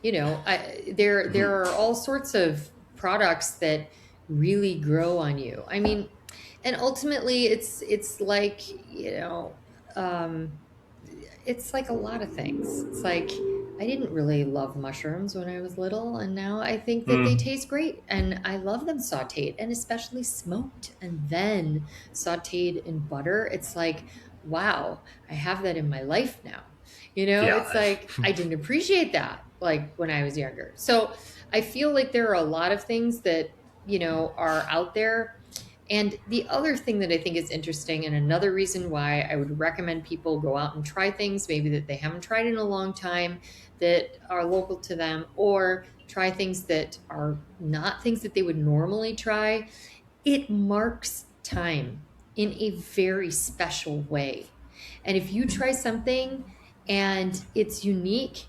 there are all sorts of products that really grow on you. I mean, and ultimately it's like, it's like a lot of things. It's like, I didn't really love mushrooms when I was little, and now I think that they taste great, and I love them sauteed, and especially smoked and then sauteed in butter. It's like, wow, I have that in my life now. You know, Yeah. it's like, I didn't appreciate that like when I was younger. So I feel like there are a lot of things that, you know, are out there. And the other thing that I think is interesting, and another reason why I would recommend people go out and try things maybe that they haven't tried in a long time that are local to them, or try things that are not things that they would normally try, it marks time in a very special way. And if you try something and it's unique,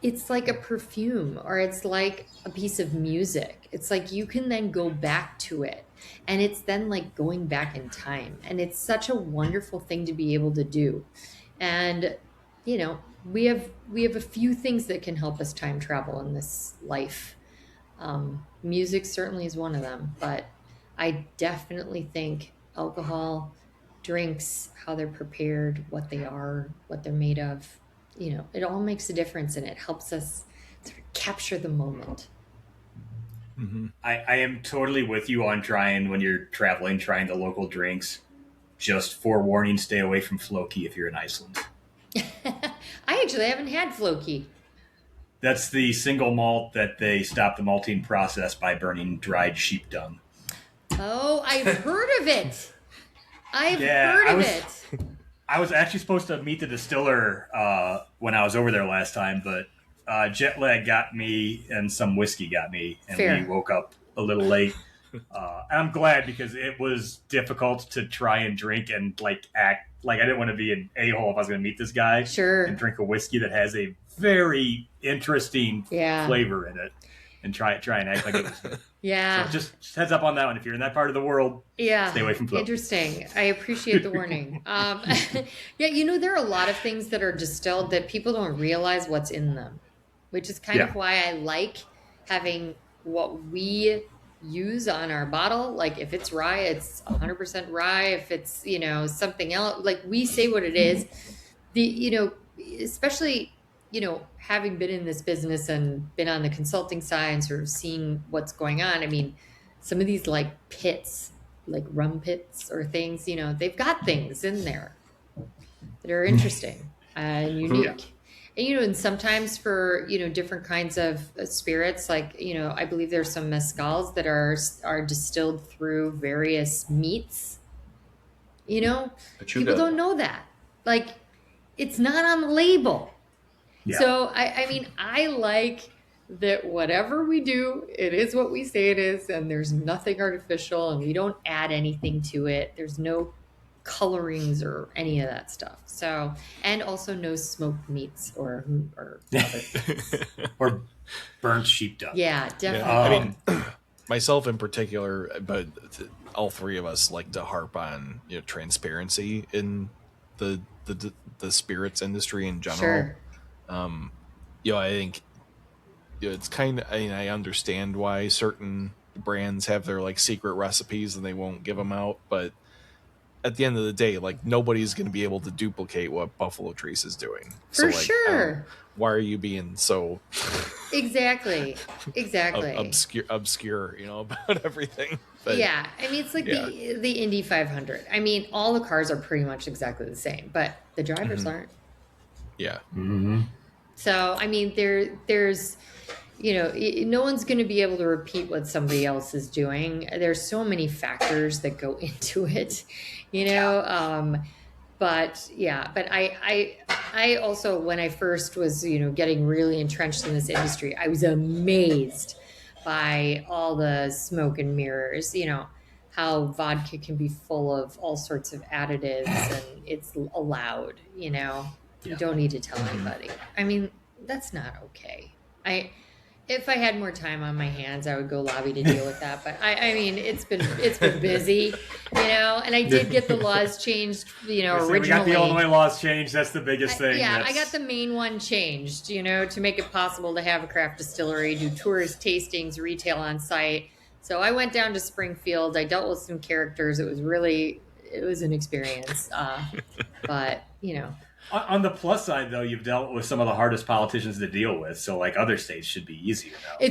it's like a perfume or it's like a piece of music. It's like you can then go back to it. And it's then like going back in time. And it's such a wonderful thing to be able to do. And, you know, we have a few things that can help us time travel in this life. Music certainly is one of them, but I definitely think alcohol, drinks, how they're prepared, what they are, what they're made of, you know, it all makes a difference and it helps us sort of capture the moment. I am totally with you on trying when you're traveling, trying the local drinks. Just forewarning, stay away from Floki if you're in Iceland. I actually haven't had Floki. That's the single malt that they stop the malting process by burning dried sheep dung. Oh, I've heard of it. I've heard of it. I was actually supposed to meet the distiller when I was over there last time, but jet lag got me and some whiskey got me, and Fair. we woke up a little late. I'm glad because it was difficult to try and drink and like act like I didn't want to be an a-hole if I was going to meet this guy. Sure. And drink a whiskey that has a very interesting flavor in it, and try and act like it was. Yeah. So just heads up on that one. If you're in that part of the world, stay away from Floki. Interesting. I appreciate the warning. Yeah, you know, there are a lot of things that are distilled that people don't realize what's in them, which is kind of why I like having what we use on our bottle. Like if it's rye, it's 100% rye. If it's, you know, something else, like we say what it is. You know, especially, you know, having been in this business and been on the consulting side and sort of seeing what's going on. I mean, some of these like pits, like rum pits or things, you know, they've got things in there that are interesting and unique. And, you know, and sometimes for, you know, different kinds of spirits, like, you know, I believe there's some mezcals that are distilled through various meats, you know, people don't know that. Like, it's not on the label. Yeah. So, I mean, I like that whatever we do, it is what we say it is, and there's nothing artificial, and we don't add anything to it. There's no colorings or any of that stuff. So, and also no smoked meats or other things. Or burnt sheep dung. Yeah, definitely. I mean, myself in particular, but all three of us like to harp on, you know, transparency in the spirits industry in general. Sure. You know, I think, you know, it's kind of, I mean, I understand why certain brands have their like secret recipes and they won't give them out, but at the end of the day, like nobody's going to be able to duplicate what Buffalo Trace is doing. For sure. Why are you being so exactly obscure, you know, about everything? But, yeah, I mean, it's like the Indy 500. I mean, all the cars are pretty much exactly the same, but the drivers aren't. Yeah. Mm-hmm. So, I mean, there's, you know, no one's going to be able to repeat what somebody else is doing. There's so many factors that go into it, you know. But I also, when I first was, you know, getting really entrenched in this industry, I was amazed by all the smoke and mirrors, you know, how vodka can be full of all sorts of additives and it's allowed, you know. You don't need to tell anybody. I mean, that's not okay. If I had more time on my hands, I would go lobby to deal with that. But I mean, it's been busy, you know. And I did get the laws changed, you know, originally. We got the Illinois laws changed. That's the biggest thing. Yeah, I got the main one changed, you know, to make it possible to have a craft distillery, do tours, tastings, retail on site. So I went down to Springfield. I dealt with some characters. It was an experience. But you know. On the plus side, though, you've dealt with some of the hardest politicians to deal with, so like other states should be easier now.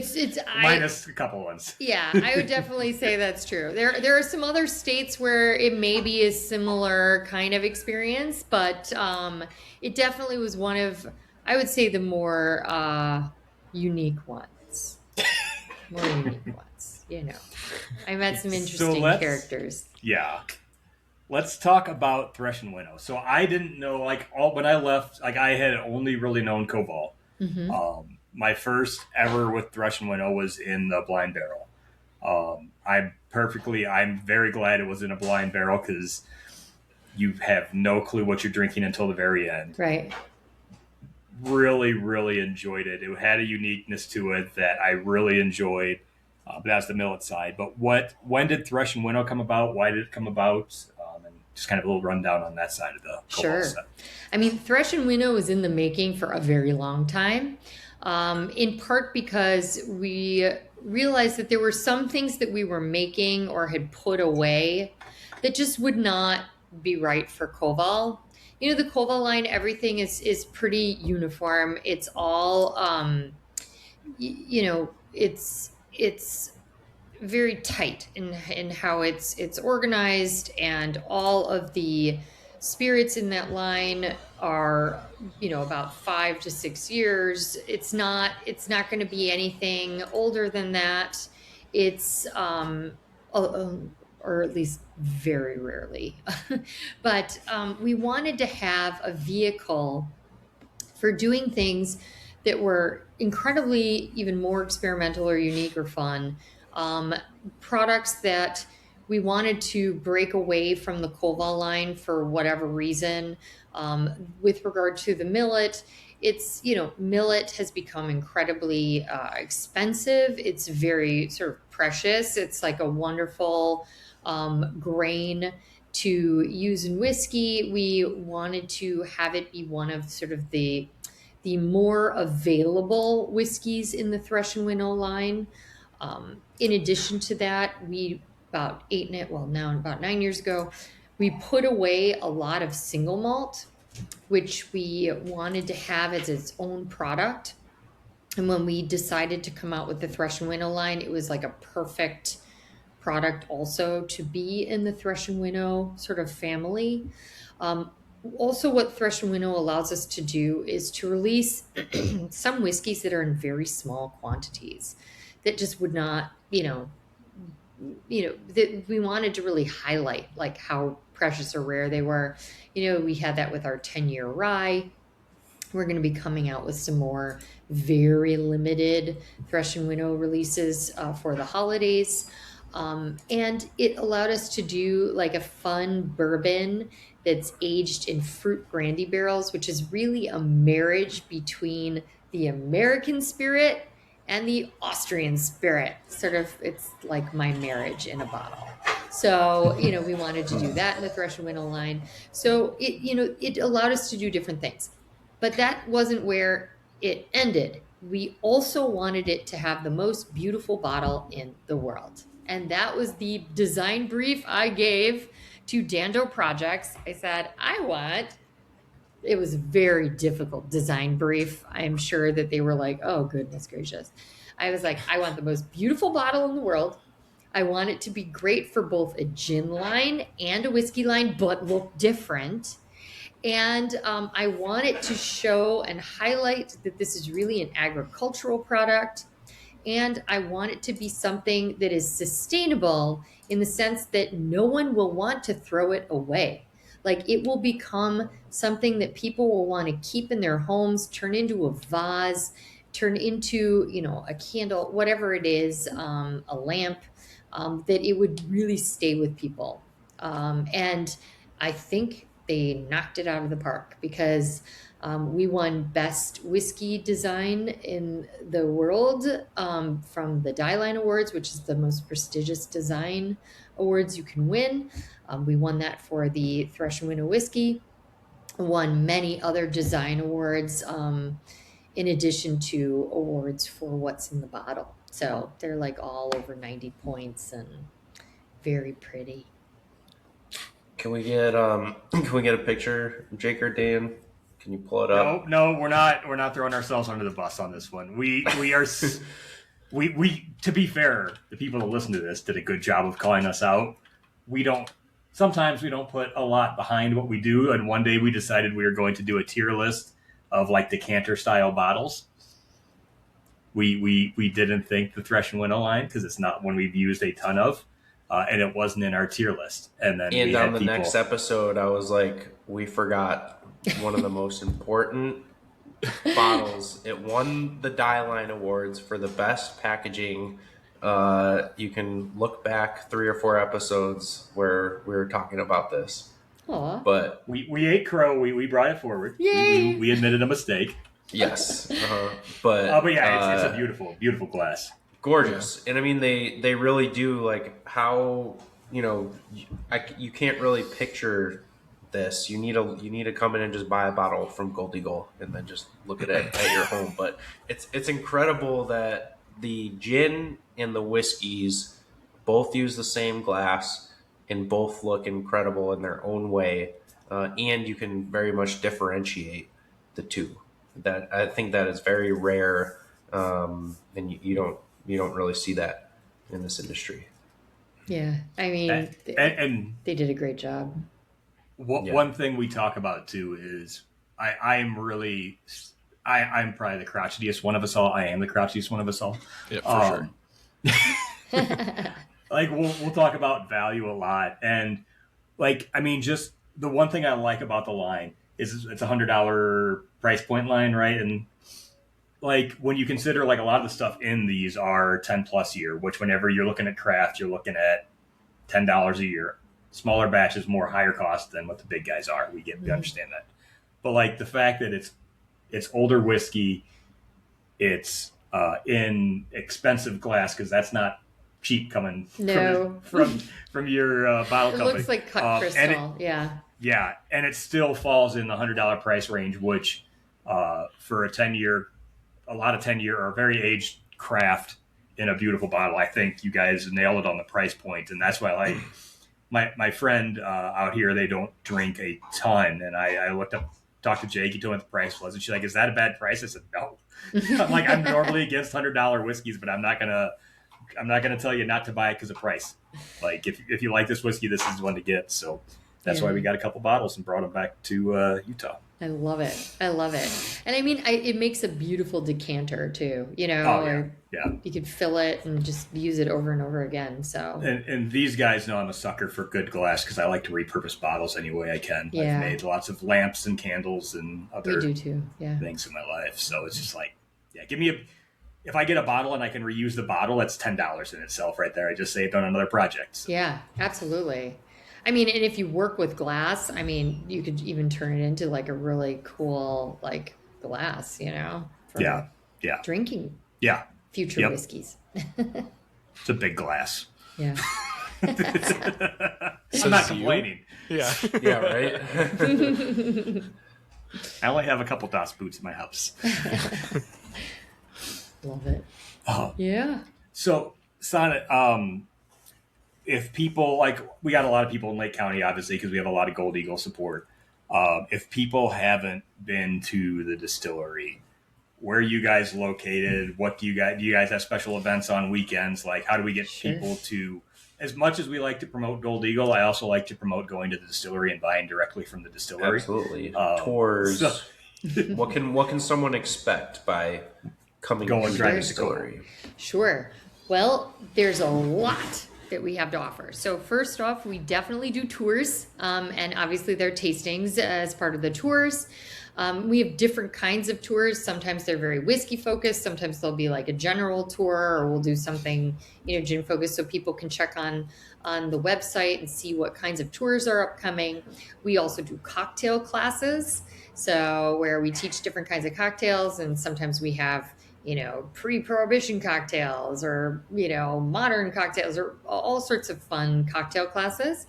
Minus a couple ones. Yeah, I would definitely say that's true. There are some other states where it maybe is similar kind of experience, but it definitely was one of, I would say, the more unique ones. More unique ones, you know. I met some interesting characters. Yeah. Let's talk about Thresh and Winnow. So I didn't know, like, when I left, like, I had only really known Koval. Mm-hmm. My first ever with Thresh and Winnow was in the blind barrel. I'm very glad it was in a blind barrel because you have no clue what you're drinking until the very end. Right. Really, really enjoyed it. It had a uniqueness to it that I really enjoyed. But that's the millet side. But when did Thresh and Winnow come about? Why did it come about? And just kind of a little rundown on that side of the Sure. Side. I mean, Thresh and Winnow was in the making for a very long time, in part because we realized that there were some things that we were making or had put away that just would not be right for Koval. You know, the Koval line, everything is pretty uniform. It's all, it's very tight in how it's organized, and all of the spirits in that line are, about 5 to 6 years. It's not going to be anything older than that. It's or at least very rarely. But we wanted to have a vehicle for doing things that were incredibly even more experimental or unique or fun. Products that we wanted to break away from the Koval line for whatever reason. With regard to the millet, millet has become incredibly expensive. It's very sort of precious. It's like a wonderful grain to use in whiskey. We wanted to have it be one of sort of the more available whiskeys in the Thresh and Winnow line. In addition to that, about 9 years ago, we put away a lot of single malt, which we wanted to have as its own product. And when we decided to come out with the Thresh and Winnow line, it was like a perfect product also to be in the Thresh and Winnow sort of family. Also, what Thresh and Winnow allows us to do is to release some whiskeys that are in very small quantities that just would not, that we wanted to really highlight like how precious or rare they were. We had that with our 10-year rye. We're going to be coming out with some more very limited Thresh and Winnow releases for the holidays. And it allowed us to do like a fun bourbon that's aged in fruit brandy barrels, which is really a marriage between the American spirit and the Austrian spirit. Sort of, it's like my marriage in a bottle. So, we wanted to do that in the Thresh and Winnow line. So it allowed us to do different things. But that wasn't where it ended. We also wanted it to have the most beautiful bottle in the world. And that was the design brief I gave to Dando Projects. I said, it was a very difficult design brief. I'm sure that they were like, oh, goodness gracious. I was like, I want the most beautiful bottle in the world. I want it to be great for both a gin line and a whiskey line, but look different. And I want it to show and highlight that this is really an agricultural product. And I want it to be something that is sustainable in the sense that no one will want to throw it away. Like it will become something that people will want to keep in their homes, turn into a vase, turn into, a candle, whatever it is, a lamp, that it would really stay with people. And I think they knocked it out of the park because we won Best Whiskey Design in the world from the Die Line Awards, which is the most prestigious design awards you can win. We won that for the Thresh and Winnow whiskey. Won many other design awards in addition to awards for what's in the bottle. So they're like all over 90 points and very pretty. Can we get a picture, Jake or Dan, Can you pull it up? No, we're not throwing ourselves under the bus on this one. We are we to be fair, the people that listen to this did a good job of calling us out. Sometimes we don't put a lot behind what we do, and one day we decided we were going to do a tier list of like decanter style bottles. We didn't think the Thresh and Winnow line, because it's not one we've used a ton of, and it wasn't in our tier list. And then on the next episode, I was like, we forgot one of the most important bottles. It won the Die Line Awards for the best packaging. You can look back 3 or 4 episodes where we were talking about this. Aww. But we ate crow. We brought it forward. Yay! We admitted a mistake. Yes. But yeah, it's a beautiful glass. Gorgeous. Yeah. And I mean, they really do, like, how, you can't really picture this. You need to come in and just buy a bottle from Gold Eagle and then just look at it at your home. But it's incredible that the gin and the whiskeys both use the same glass and both look incredible in their own way, and you can very much differentiate the two. That I think that is very rare, and you don't really see that in this industry. Yeah, I mean, they did a great job. One thing we talk about too is I'm probably the crotchetiest one of us all. I am the crotchetiest one of us all. Yeah, for sure. Like we'll talk about value a lot, and like I mean, just the one thing I like about the line is it's $100 price point line, right? And like when you consider like a lot of the stuff in these are 10 plus year, which whenever you're looking at craft, you're looking at $10 a year. Smaller batches, more higher cost than what the big guys are. We understand that, but like the fact that it's older whiskey, it's in expensive glass because that's not cheap coming from your bottle company. It looks like cut crystal, yeah, and it still falls in the $100 price range, which for a lot of 10-year or very aged craft in a beautiful bottle, I think you guys nailed it on the price point, and that's why my friend out here, they don't drink a ton, and I talked to Jake, he told me what the price was, and she's like, "Is that a bad price?" I said, "No." I'm like, I'm normally against $100 whiskeys, but I'm not gonna tell you not to buy it because of price. Like if you like this whiskey, this is the one to get. So that's why we got a couple bottles and brought them back to Utah. I love it. And I mean, it makes a beautiful decanter too, yeah. You could fill it and just use it over and over again. So, and these guys know I'm a sucker for good glass because I like to repurpose bottles any way I can. Yeah. I've made lots of lamps and candles and other things in my life. So it's just like, if I get a bottle and I can reuse the bottle, that's $10 in itself right there. I just saved on another project. So. Yeah, absolutely. I mean, and if you work with glass, I mean, you could even turn it into like a really cool like glass, for drinking. Yeah. Future whiskeys. It's a big glass. Yeah. I'm not complaining. Yeah. Yeah, right? I only have a couple DOS boots in my house. Love it. Yeah. So, Sonat, if people, like, we got a lot of people in Lake County, obviously, because we have a lot of Gold Eagle support. If people haven't been to the distillery, where are you guys located? What do you guys have special events on weekends? Like, how do we get people to, as much as we like to promote Gold Eagle, I also like to promote going to the distillery and buying directly from the distillery. Absolutely. Tours. What can someone expect by coming to the distillery? Sure. Well, there's a lot that we have to offer. So first off, we definitely do tours, and obviously they're tastings as part of the tours. We have different kinds of tours. Sometimes they're very whiskey focused. Sometimes they'll be like a general tour, or we'll do something, gin focused, so people can check on the website and see what kinds of tours are upcoming. We also do cocktail classes, so where we teach different kinds of cocktails, and sometimes we have pre-prohibition cocktails or, modern cocktails or all sorts of fun cocktail classes.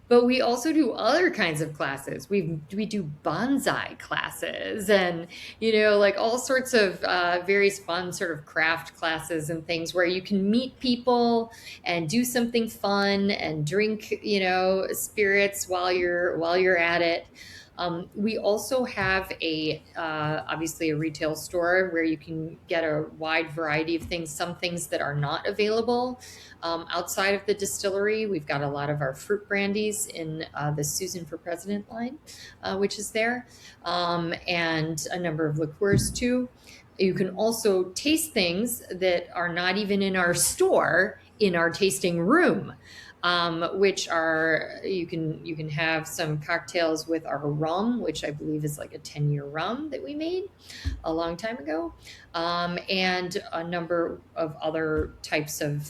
But we also do other kinds of classes. We do bonsai classes and, like all sorts of various fun sort of craft classes and things where you can meet people and do something fun and drink, spirits while you're at it. We also have obviously a retail store where you can get a wide variety of things, some things that are not available outside of the distillery. We've got a lot of our fruit brandies in the Susan for President line, which is there, and a number of liqueurs too. You can also taste things that are not even in our store in our tasting room, which are you can have some cocktails with our rum, which I believe is like a 10-year rum that we made a long time ago, and a number of other types of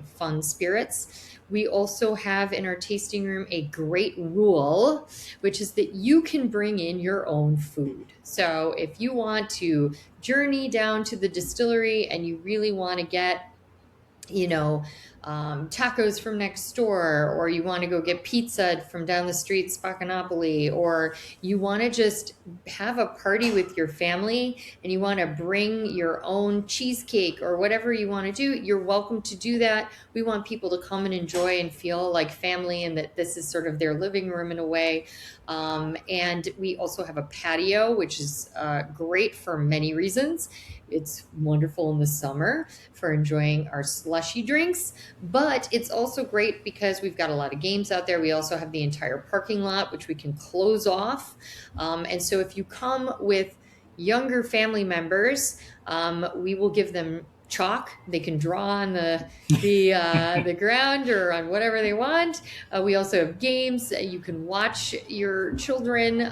fun spirits. We also have in our tasting room a great rule, which is that you can bring in your own food. So if you want to journey down to the distillery and you really want to get tacos from next door, or you want to go get pizza from down the street, Spaccanapoli, or you want to just have a party with your family and you want to bring your own cheesecake or whatever you want to do, you're welcome to do that. We want people to come and enjoy and feel like family and that this is sort of their living room in a way. And we also have a patio, which is great for many reasons. It's wonderful in the summer for enjoying our slushy drinks, but it's also great because we've got a lot of games out there. We also have the entire parking lot, which we can close off. And so if you come with younger family members, we will give them chalk. They can draw on the ground or on whatever they want. We also have games. You can watch your children.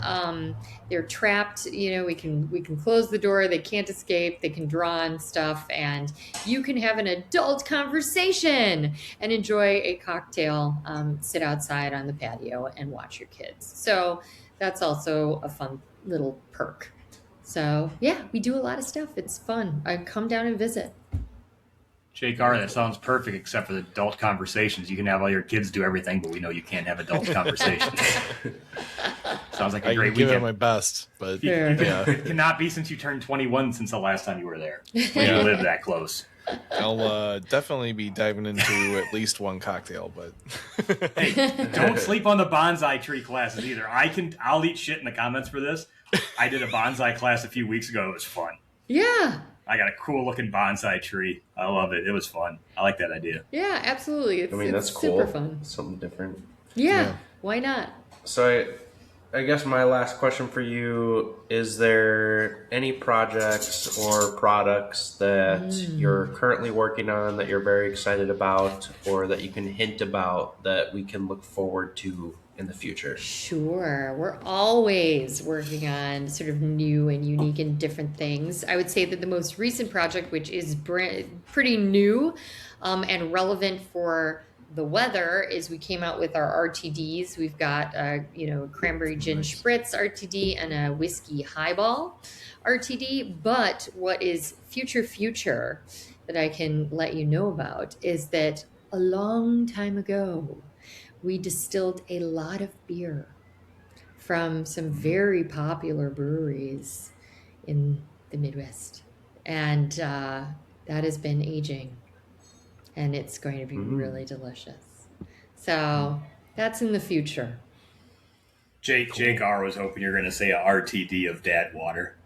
They're trapped. We can close the door. They can't escape. They can draw on stuff, and you can have an adult conversation and enjoy a cocktail. Sit outside on the patio and watch your kids. So that's also a fun little perk. So yeah, we do a lot of stuff. It's fun. Come down and visit. Jake R., that sounds perfect except for the adult conversations. You can have all your kids do everything, but we know you can't have adult conversations. Sounds like a great weekend. Give it my best, but it cannot be since you turned 21 since the last time you were there. When you live that close. I'll definitely be diving into at least one cocktail, but hey, don't sleep on the bonsai tree classes either. I'll eat shit in the comments for this. I did a bonsai class a few weeks ago. It was fun. Yeah. I got a cool looking bonsai tree. I love it. It was fun. I like that idea. Yeah, absolutely. That's cool. Super fun. Something different. Yeah. Why not? So I guess my last question for you, is there any projects or products that you're currently working on that you're very excited about, or that you can hint about that we can look forward to in the future? Sure. We're always working on sort of new and unique and different things. I would say that the most recent project, which is pretty new and relevant for the weather, is we came out with our RTDs. We've got cranberry gin spritz RTD and a whiskey highball RTD. But what is future that I can let you know about is that a long time ago, we distilled a lot of beer from some very popular breweries in the Midwest. And that has been aging. And it's going to be really delicious. So that's in the future. Jake R. was hoping you're going to say a RTD of dad water.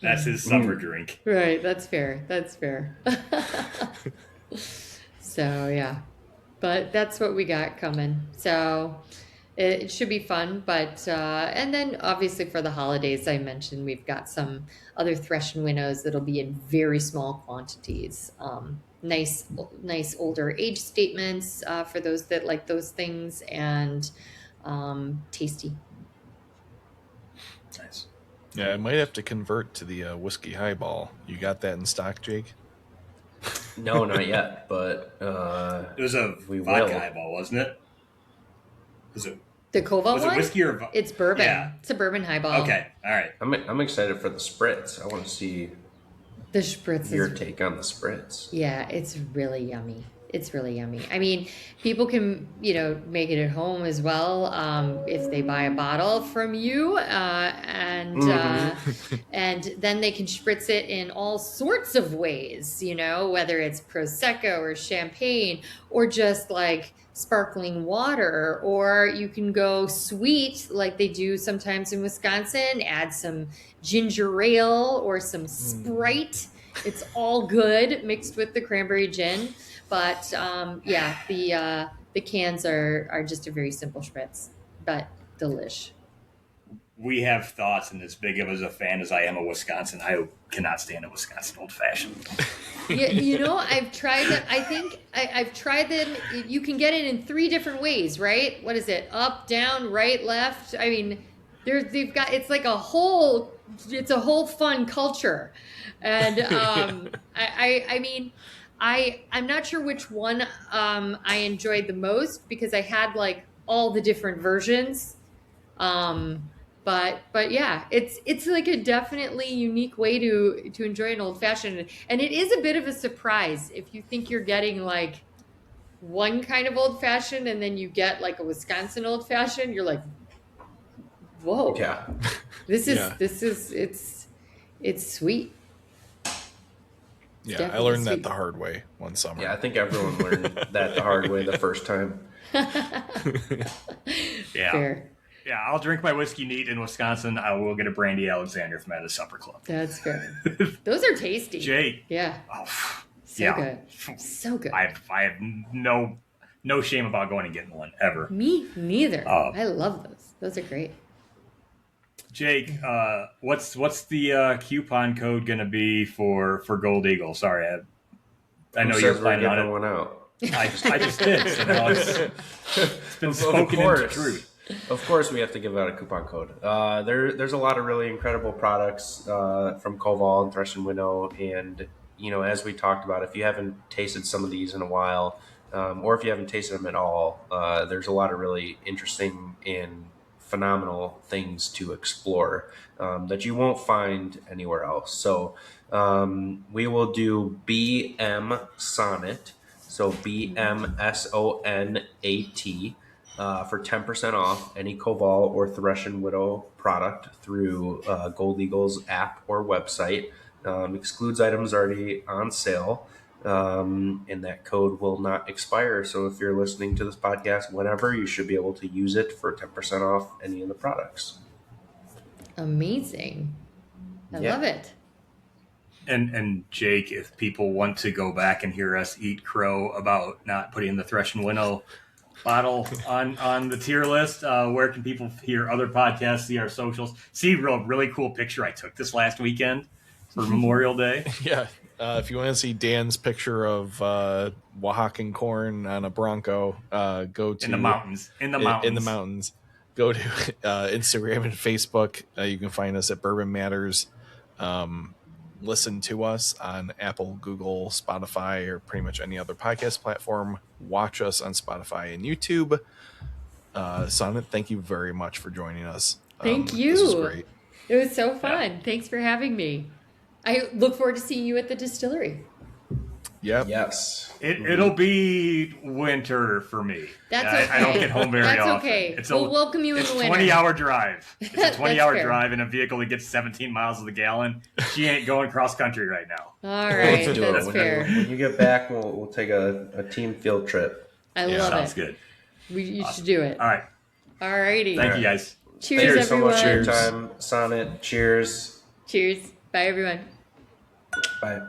That's his summer drink. Right, that's fair. So yeah, but that's what we got coming. So it should be fun. But and then obviously for the holidays, I mentioned we've got some other thresh and winnows that'll be in very small quantities. Nice older age statements for those that like those things, and tasty. Nice. Yeah, I might have to convert to the whiskey highball. You got that in stock, Jake? No, not yet, but it was a vodka highball, wasn't it? Was it the Koval was one? it whiskey or it's bourbon? Yeah. It's a bourbon highball. Okay, all right. I'm excited for the spritz. I want to see the spritz. Your take on the spritz. Yeah, it's really yummy. It's really yummy. I mean, people can, make it at home as well, if they buy a bottle from you, and then they can spritz it in all sorts of ways, whether it's Prosecco or champagne or just like sparkling water, or you can go sweet like they do sometimes in Wisconsin, add some ginger ale or some Sprite. It's all good mixed with the cranberry gin. But the cans are just a very simple spritz, but delish. We have thoughts, and as big of as a fan as I am of Wisconsin, I cannot stand a Wisconsin old fashioned. I've tried them. I think I've tried them. You can get it in 3 different ways, right? What is it? Up, down, right, left. I mean, they've got, it's like a whole fun culture, and I mean. I'm not sure which one I enjoyed the most, because I had like all the different versions. But yeah, it's like a definitely unique way to enjoy an old fashioned, and it is a bit of a surprise if you think you're getting like one kind of old fashioned and then you get like a Wisconsin old fashioned. You're like, whoa, Yeah, this is it's sweet. Yeah, I learned that the hard way one summer. Yeah, I think everyone learned that the hard way the first time. Yeah. Fair. Yeah, I'll drink my whiskey neat in Wisconsin. I will get a Brandy Alexander from at a supper club. That's fair. Those are tasty. Jake. Yeah. Oh, so good. So good. I have no shame about going and getting one ever. Me neither. I love those. Those are great. Jake, what's the coupon code going to be for Gold Eagle? Sorry, I know you're planning on it. One out. I just did. So now it's been spoken into truth. Of course, we have to give out a coupon code. There's a lot of really incredible products from Koval and Thresh and Winnow, and as we talked about, if you haven't tasted some of these in a while, or if you haven't tasted them at all, there's a lot of really interesting and phenomenal things to explore that you won't find anywhere else. So we will do BM Sonat, so BMSONAT, for 10% off any Koval or Thresh and Winnow product through Gold Eagle's app or website. Excludes items already on sale. And that code will not expire. So if you're listening to this podcast whenever, you should be able to use it for 10% off any of the products. Amazing. I love it. And Jake, if people want to go back and hear us eat crow about not putting the Thresh and Winnow bottle on the tier list, where can people hear other podcasts, see our socials, see a really cool picture I took this last weekend for Memorial Day? Yeah. If you want to see Dan's picture of Oaxacan corn on a Bronco, go to in the mountains. In the mountains. Go to Instagram and Facebook. You can find us at Bourbon Matters. Listen to us on Apple, Google, Spotify, or pretty much any other podcast platform. Watch us on Spotify and YouTube. Sonat, thank you very much for joining us. Thank you. This was great. It was so fun. Yeah. Thanks for having me. I look forward to seeing you at the distillery. Yep. Yes. It'll be winter for me. That's okay. I don't get home very often. That's okay. We'll welcome you in the winter. It's a 20-hour drive. It's a 20-hour fair. drive in a vehicle that gets 17 miles to the gallon. She ain't going cross country right now. All right. Let's do it. That's fair. When you get back, we'll take a team field trip. I love Sounds it. good. You should do it. All right. All righty. Thank you, guys. Cheers, Thank you so everyone. much for your time, Sonat. Cheers. Cheers. Bye, everyone. Bye.